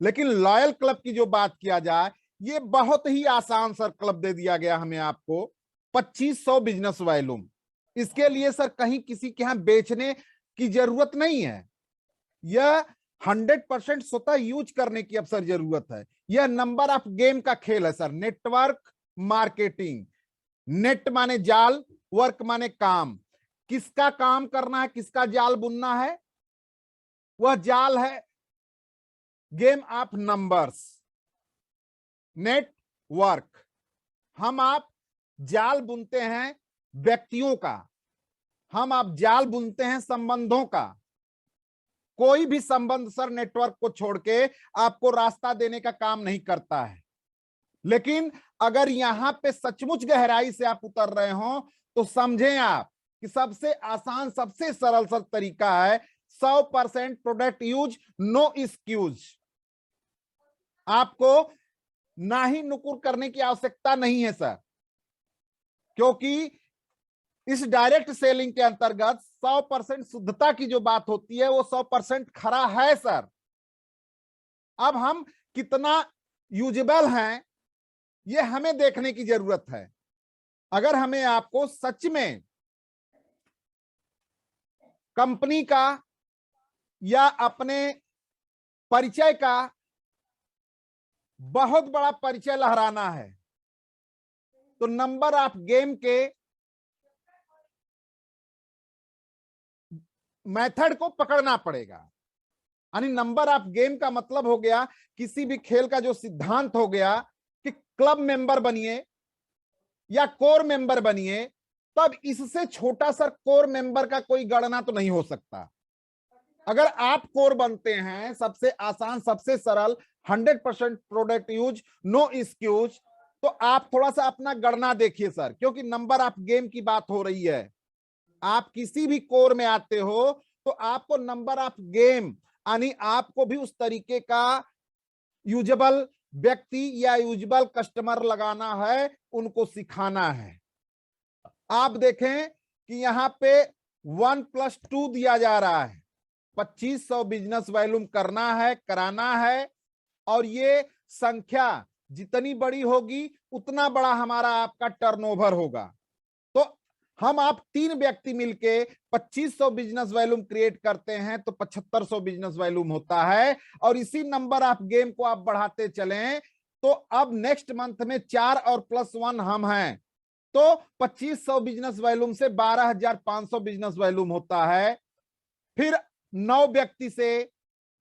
लेकिन लॉयल क्लब की जो बात किया जाए, ये बहुत ही आसान सर क्लब दे दिया गया हमें आपको, 2500 बिजनेस वैल्यूम। इसके लिए सर कहीं किसी के यहां बेचने की जरूरत नहीं है। यह 100% स्वतः यूज करने की अब सर जरूरत है। यह नंबर ऑफ गेम का खेल है सर। नेटवर्क मार्केटिंग, नेट माने जाल, वर्क माने काम। किसका काम करना है, किसका जाल बुनना है? वह जाल है गेम ऑफ नंबर्स, नेटवर्क। हम आप जाल बुनते हैं व्यक्तियों का, हम आप जाल बुनते हैं संबंधों का। कोई भी संबंध सर नेटवर्क को छोड़ के आपको रास्ता देने का काम नहीं करता है। लेकिन अगर यहां पे सचमुच गहराई से आप उतर रहे हो, तो समझें आप कि सबसे आसान, सबसे सरल सर तरीका है 100% प्रोडक्ट यूज, नो एक्सक्यूज। आपको ना ही नुकुर करने की आवश्यकता नहीं है सर, क्योंकि इस डायरेक्ट सेलिंग के अंतर्गत 100% शुद्धता की जो बात होती है, वो 100% खरा है सर। अब हम कितना यूजेबल हैं, ये हमें देखने की जरूरत है। अगर हमें आपको सच में कंपनी का या अपने परिचय का बहुत बड़ा परिचय लहराना है, तो नंबर ऑफ गेम के मेथड को पकड़ना पड़ेगा। यानी नंबर ऑफ गेम का मतलब हो गया, किसी भी खेल का जो सिद्धांत हो गया कि क्लब मेंबर बनिए या कोर मेंबर बनिए, तब इससे छोटा सर कोर मेंबर का कोई गणना तो नहीं हो सकता। अगर आप कोर बनते हैं, सबसे आसान, सबसे सरल, 100% प्रोडक्ट यूज, नो एक्सक्यूज, तो आप थोड़ा सा अपना गणना देखिए सर, क्योंकि नंबर ऑफ गेम की बात हो रही है। आप किसी भी कोर में आते हो तो आपको नंबर ऑफ गेम, यानी आपको भी उस तरीके का यूजेबल व्यक्ति या यूजेबल कस्टमर लगाना है, उनको सिखाना है। आप देखें कि यहां पे 1+2 दिया जा रहा है। 2500 बिजनेस वॉल्यूम करना है, कराना है। और ये संख्या जितनी बड़ी होगी, उतना बड़ा हमारा आपका टर्नओवर होगा। तो हम आप 3 व्यक्ति मिलके 2500 बिजनेस वॉल्यूम क्रिएट करते हैं, तो 7500 बिजनेस वॉल्यूम होता है। और इसी नंबर ऑफ गेम को आप बढ़ाते चलें, तो अब नेक्स्ट मंथ में 4 और +1 हम हैं, तो 2500 बिजनेस वॉल्यूम से 12,500 बिजनेस वॉल्यूम होता है। फिर 9 व्यक्ति से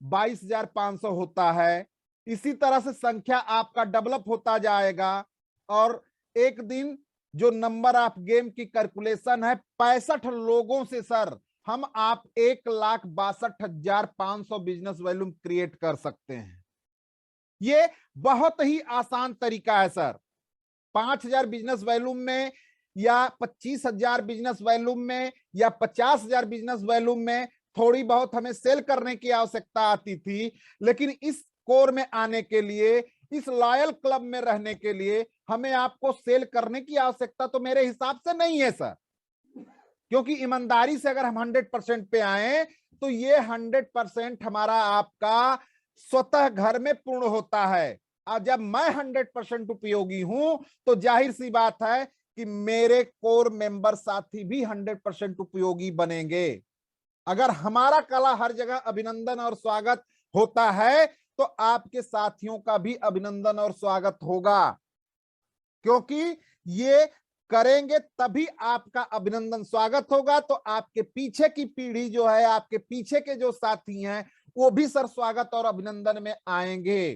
22,500 होता है। इसी तरह से संख्या आपका डेवलप होता जाएगा और एक दिन जो नंबर ऑफ गेम की कैलकुलेशन है 65 लोगों से सर हम आप 1,62,500 बिजनेस वॉल्यूम क्रिएट कर सकते हैं। ये बहुत ही आसान तरीका है सर। 5,000 बिजनेस वॉल्यूम में या 25,000 बिजनेस वॉल्यूम में या 50,000 बिजनेस वॉल्यूम में थोड़ी बहुत हमें सेल करने की आवश्यकता आती थी, लेकिन इस कोर में आने के लिए, इस लॉयल क्लब में रहने के लिए हमें आपको सेल करने की आवश्यकता तो मेरे हिसाब से नहीं है सर, क्योंकि ईमानदारी से अगर हम 100% पे आए तो ये 100% हमारा आपका स्वतः घर में पूर्ण होता है। और जब मैं 100% उपयोगी हूं तो जाहिर सी बात है कि मेरे कोर मेंबर साथी भी 100% उपयोगी बनेंगे। अगर हमारा कला हर जगह अभिनंदन और स्वागत होता है तो आपके साथियों का भी अभिनंदन और स्वागत होगा, क्योंकि ये करेंगे तभी आपका अभिनंदन स्वागत होगा। तो आपके पीछे की पीढ़ी जो है, आपके पीछे के जो साथी हैं वो भी सर स्वागत और अभिनंदन में आएंगे,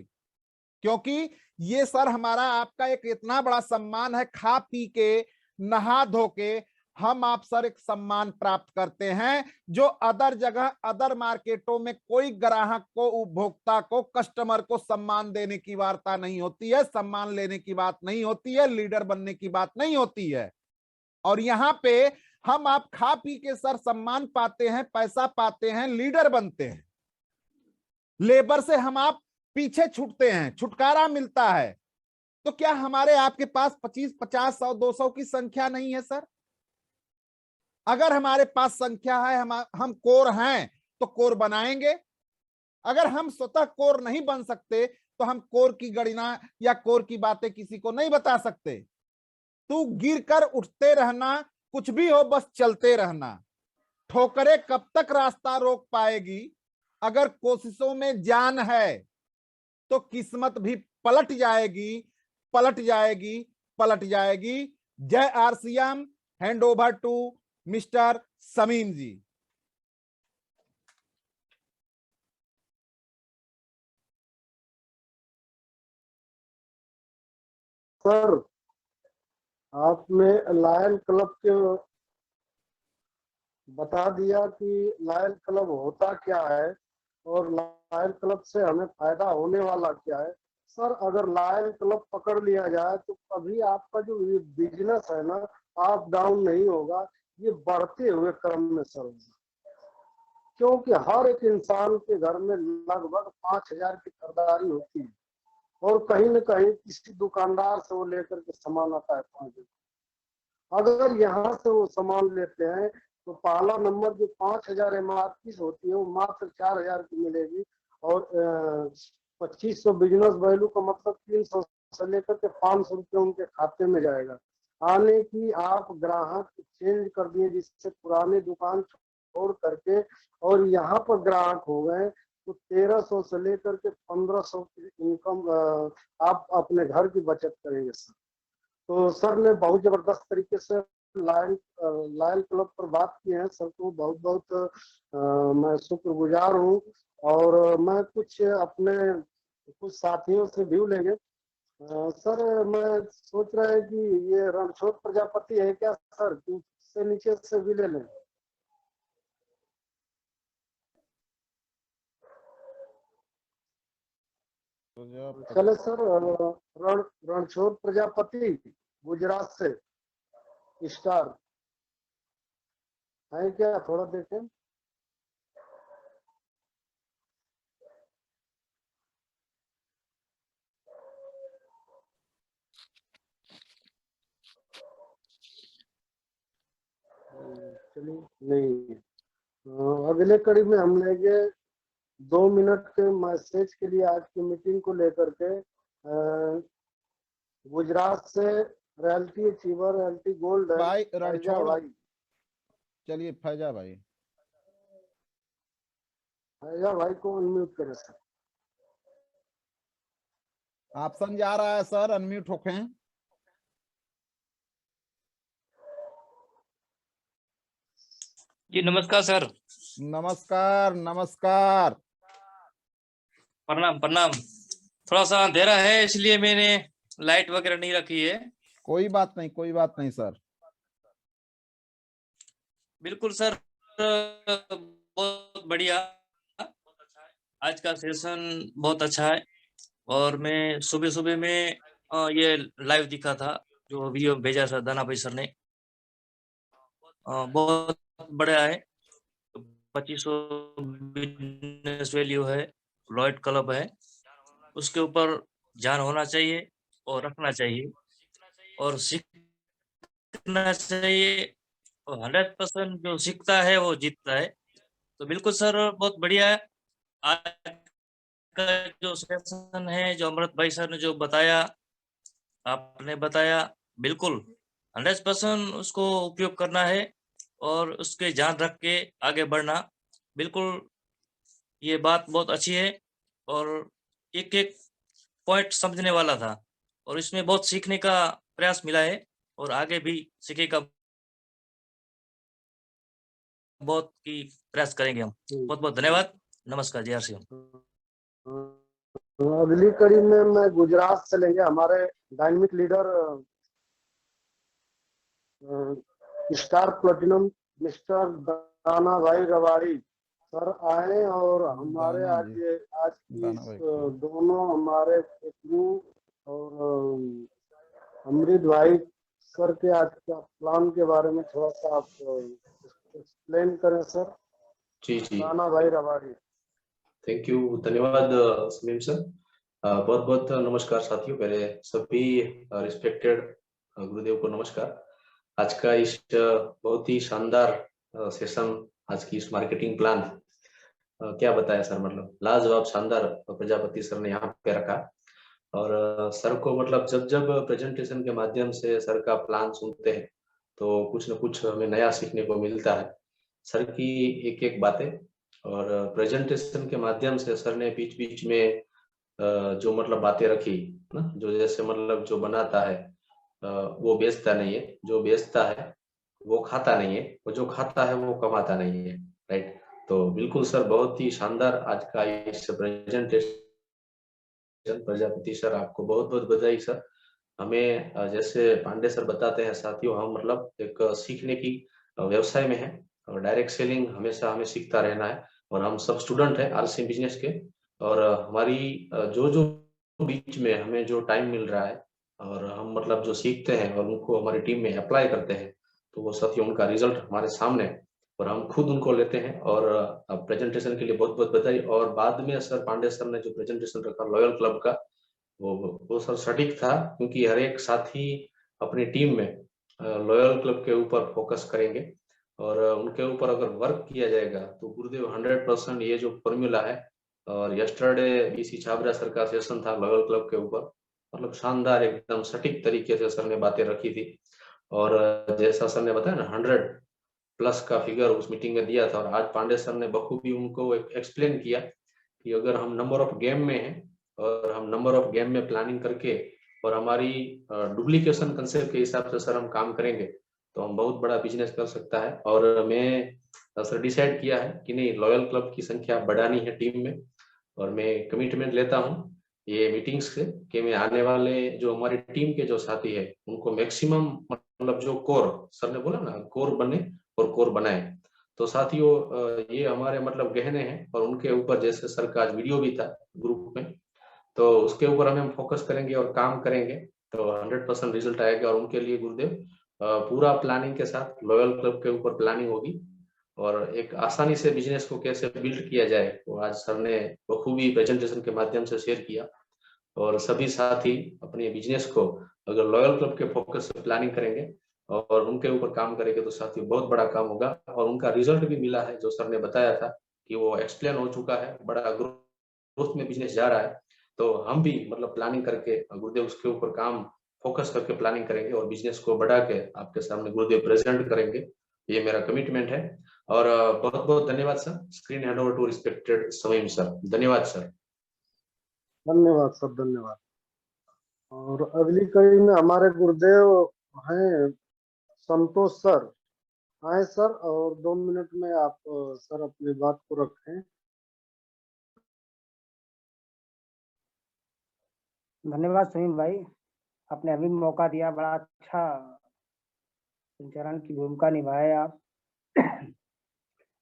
क्योंकि ये सर हमारा आपका एक इतना बड़ा सम्मान है। खा पी के नहा धो के हम आप सर एक सम्मान प्राप्त करते हैं, जो अदर जगह अदर मार्केटों में कोई ग्राहक को, उपभोक्ता को, कस्टमर को सम्मान देने की वार्ता नहीं होती है, सम्मान लेने की बात नहीं होती है, लीडर बनने की बात नहीं होती है। और यहाँ पे हम आप खा पी के सर सम्मान पाते हैं, पैसा पाते हैं, लीडर बनते हैं। लेबर से हम आप पीछे छूटते हैं, छुटकारा मिलता है। तो क्या हमारे आपके पास 25, 50, 100, 200 की संख्या नहीं है सर? अगर हमारे पास संख्या है, हम कोर हैं तो कोर बनाएंगे। अगर हम स्वतः कोर नहीं बन सकते तो हम कोर की गणना या कोर की बातें किसी को नहीं बता सकते। तू गिरकर उठते रहना, कुछ भी हो बस चलते रहना। ठोकरें कब तक रास्ता रोक पाएगी? अगर कोशिशों में जान है तो किस्मत भी पलट जाएगी, पलट जाएगी, पलट जाएगी। जय RCM. Hand over to mister Samim ji. Sir, आपने लायन क्लब के बता दिया कि लायन क्लब होता क्या है और लायन क्लब से हमें फायदा होने वाला क्या है। सर, अगर लायन क्लब पकड़ लिया जाए तो कभी आपका जो ये बिजनेस है ना, अप डाउन नहीं होगा, ये बढ़ते हुए क्रम में सर होगा। क्योंकि हर एक इंसान के घर में लगभग 5,000 की खरीदारी होती है और कहीं न कहीं किसी दुकानदार से वो लेकर के सामान आता है 5,000। अगर यहाँ से वो सामान लेते हैं तो पहला नंबर जो 5,000 MRP होती है वो मात्र 4,000 की मिलेगी और 2,500 बिजनेस वैल्यू का मतलब 300 से लेकर के 500 रुपये उनके खाते में जाएगा। आने की आप ग्राहक चेंज कर दिए, जिससे पुरानी दुकान छोड़ करके और यहाँ पर ग्राहक हो गए, तो 1,300 से लेकर के 1,500 की इनकम आप अपने घर की बचत करेंगे सर। तो सर ने बहुत जबरदस्त तरीके से लायन क्लब पर बात की है। सर को बहुत बहुत मैं शुक्रगुजार हूँ और मैं कुछ अपने कुछ साथियों से व्यू लेंगे। सर, मैं सोच रहा है कि ये रणछोड़ प्रजापति है क्या सर, कि उससे नीचे से भी ले लें? चले सर, रणछोड़ प्रजापति गुजरात से स्टार है क्या, थोड़ा देखें। चलिए, नहीं, अगले कड़ी में हम लेंगे 2 मिनट के मैसेज के लिए आज की मीटिंग को लेकर के। गुजरात से रॉयल्टी अचीवर, रॉयल्टी गोल्ड है भाई रणछोड़ भाई। चलिए फैजा भाई, फैजा भाई को अनम्यूट करें सर। ऑप्शन जा रहा है सर, अनम्यूट होके। जी नमस्कार सर। नमस्कार नमस्कार। प्रणाम प्रणाम। थोड़ा सा अंधेरा है इसलिए मैंने लाइट वगैरह नहीं रखी है। कोई बात नहीं, कोई बात नहीं सर। बिल्कुल सर, बहुत बढ़िया। आज का सेशन बहुत अच्छा है। और मैं सुबह सुबह में ये लाइव दिखा था, जो वीडियो भेजा था दाना भाई सर ने। बहुत बड़ा है, 2500 बिजनेस वैल्यू है, लॉयड क्लब है, उसके ऊपर ध्यान होना चाहिए और रखना चाहिए और सीखना चाहिए। और 100% जो सीखता है वो जीतता है। तो बिल्कुल सर, बहुत बढ़िया है। आज का जो सेशन है, जो अमृत भाई सर ने जो बताया, आपने बताया, बिल्कुल 100% उसको उपयोग करना है और उसके ध्यान रख के आगे बढ़ना। बिल्कुल ये बात बहुत अच्छी है और एक एक पॉइंट समझने वाला था और इसमें बहुत सीखने का प्रयास मिला है और आगे भी सीखने का बहुत की प्रयास करेंगे हम। बहुत बहुत धन्यवाद। नमस्कार, जय श्री राम। अगली कड़ी में मैं गुजरात से लेंगे हमारे dynamic leader star platinum mister दाना भाई रवाड़ी सर आए और हमारे दाना आज जी, आज की दाना भाई। दोनों हमारे गुरु और अमृत भाई सर के आज का प्लान के बारे में थोड़ा सा आप एक्सप्लेन करें सर। जी जी, दाना भाई रवाड़ी। थैंक यू, धन्यवाद समीम सर। बहुत बहुत नमस्कार साथियों, मेरे सभी रिस्पेक्टेड गुरुदेव को नमस्कार। आज का इस बहुत ही शानदार सेशन, आज की इस मार्केटिंग प्लान, क्या बताया सर, मतलब लाजवाब शानदार प्रजापति सर ने यहाँ पे रखा। और सर को मतलब जब जब प्रेजेंटेशन के माध्यम से सर का प्लान सुनते हैं तो कुछ न कुछ हमें नया सीखने को मिलता है। सर की एक एक बातें और प्रेजेंटेशन के माध्यम से सर ने बीच बीच में जो मतलब बातें रखी ना, जो जैसे मतलब जो बनाता है वो बेचता नहीं है, जो बेचता है वो खाता नहीं है, और जो खाता है वो कमाता नहीं है। राइट। तो बिल्कुल सर, बहुत ही शानदार आज का इस प्रेजेंटेशन। प्रजापति सर, आपको बहुत बहुत बधाई सर। हमें जैसे पांडे सर बताते हैं साथियों, हम मतलब एक सीखने की व्यवसाय में है और डायरेक्ट सेलिंग हमेशा हमें सीखता रहना है। और हम सब स्टूडेंट हैं आरसी बिजनेस के। और हमारी जो जो बीच में हमें जो टाइम मिल रहा है और हम मतलब जो सीखते हैं और उनको हमारी टीम में अप्लाई करते हैं, तो वो साथियों उनका रिजल्ट हमारे सामने है और हम खुद उनको लेते हैं। और प्रेजेंटेशन के लिए बहुत बहुत बधाई। और बाद में सर पांडे सर ने जो प्रेजेंटेशन रखा लॉयल क्लब का, वो सर सटीक था, क्योंकि हर एक साथी अपनी टीम में लॉयल क्लब के ऊपर फोकस करेंगे और उनके ऊपर अगर वर्क किया जाएगा तो गुरुदेव 100% ये जो फॉर्मूला है। और यस्टरडे बीसी छाबरा सर का सेशन था लॉयल क्लब के ऊपर, मतलब शानदार एकदम सटीक तरीके से सर ने बातें रखी थी। और जैसा सर ने बताया ना, 100+ का फिगर उस मीटिंग में दिया था। और आज पांडे सर ने बखूबी उनको एक्सप्लेन किया कि अगर हम नंबर ऑफ गेम में हैं और हम नंबर ऑफ गेम में प्लानिंग करके और हमारी डुप्लीकेशन कंसेप्ट के हिसाब से सर हम काम करेंगे तो हम बहुत बड़ा बिजनेस कर सकता है। और मैं सर डिसाइड किया है कि नहीं, लॉयल क्लब की संख्या बढ़ानी है टीम में। और मैं कमिटमेंट लेता हूँ ये मीटिंग्स से कि मैं आने वाले जो हमारी टीम के जो साथी है उनको मैक्सिमम मतलब जो कोर, सर ने बोला ना, कोर बने और कोर बनाए। तो साथियों ये हमारे मतलब गहने हैं और उनके ऊपर जैसे सर का आज वीडियो भी था ग्रुप में, तो उसके ऊपर हमें फोकस करेंगे और काम करेंगे तो 100% रिजल्ट आएगा। और उनके लिए गुरुदेव पूरा प्लानिंग के साथ लॉयल क्लब के ऊपर प्लानिंग होगी और एक आसानी से बिजनेस को कैसे बिल्ड किया जाए वो आज सर ने बखूबी प्रेजेंटेशन के माध्यम से शेयर किया। और सभी साथी अपने बिजनेस को अगर लॉयल क्लब के फोकस से प्लानिंग करेंगे और उनके ऊपर काम करेंगे तो साथियों बहुत बड़ा काम होगा। और उनका रिजल्ट भी मिला है, जो सर ने बताया था कि वो एक्सप्लेन हो चुका है, बड़ा ग्रोथ में बिजनेस जा रहा है। तो हम भी मतलब प्लानिंग करके गुरुदेव उसके ऊपर काम फोकस करके प्लानिंग करेंगे और बिजनेस को बढ़ा के आपके सामने गुरुदेव प्रेजेंट करेंगे। ये मेरा कमिटमेंट है। और बहुत बहुत धन्यवाद sir. Screen hand over to respected Samim sir. धन्यवाद सर। धन्यवाद सर, धन्यवाद। और अगली कड़ी में हमारे गुरुदेव हैं संतोष सर। आए सर और 2 मिनट में आप सर अपनी बात को रखें। धन्यवाद सुनील भाई, आपने अभी मौका दिया, बड़ा अच्छा संचालन की भूमिका निभाए आप।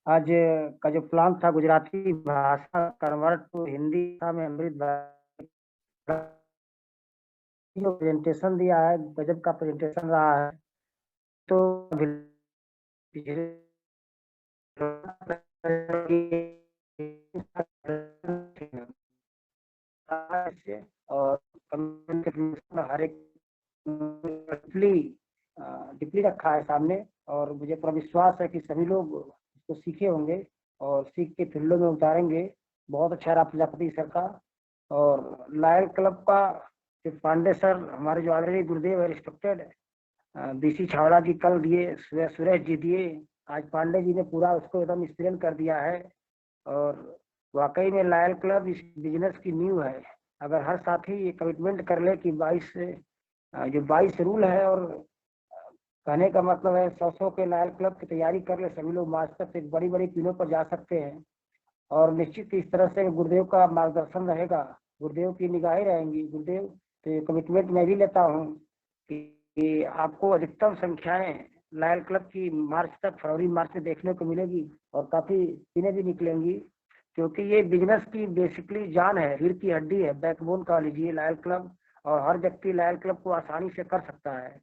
आज का जो प्लान था गुजराती भाषा कन्वर्ट टू हिंदी में अमृत भाई जो प्रेजेंटेशन दिया है, गजब का प्रेजेंटेशन रहा है। तो और हर एक डिप्ली रखा है सामने, और मुझे पूरा विश्वास है कि सभी लोग इसको सीखे होंगे और सीख के फील्डों में उतारेंगे। बहुत अच्छा रहा प्रजापति सर का। और लायल क्लब का जो पांडे सर हमारे जो ऑलरेडी गुरुदेव है रिस्पेक्टेड, बीसी छावड़ा जी कल दिए, सुरेश जी दिए, आज पांडे जी ने पूरा उसको एकदम एक्सप्लेन कर दिया है। और वाकई में लायल क्लब इस बिजनेस की नींव है। अगर हर साथी ये कमिटमेंट कर ले कि 22 रूल है, और कहने का मतलब है 100 के लायल क्लब की तैयारी कर ले सभी लोग, मार्च तक एक बड़ी बड़ी टीमों पर जा सकते हैं। और निश्चित इस तरह से गुरुदेव का मार्गदर्शन रहेगा, गुरुदेव की निगाहें रहेंगी, गुरुदेव तो कमिटमेंट मैं भी लेता हूँ कि आपको अधिकतम संख्याएं लायल क्लब की मार्च तक, फरवरी मार्च में देखने को मिलेगी, और काफी टीमें भी निकलेंगी, क्योंकि ये बिजनेस की बेसिकली जान है, रीढ़ की हड्डी है, बैकबोन का लीजिए लायल क्लब। और हर व्यक्ति लायल क्लब को आसानी से कर सकता है।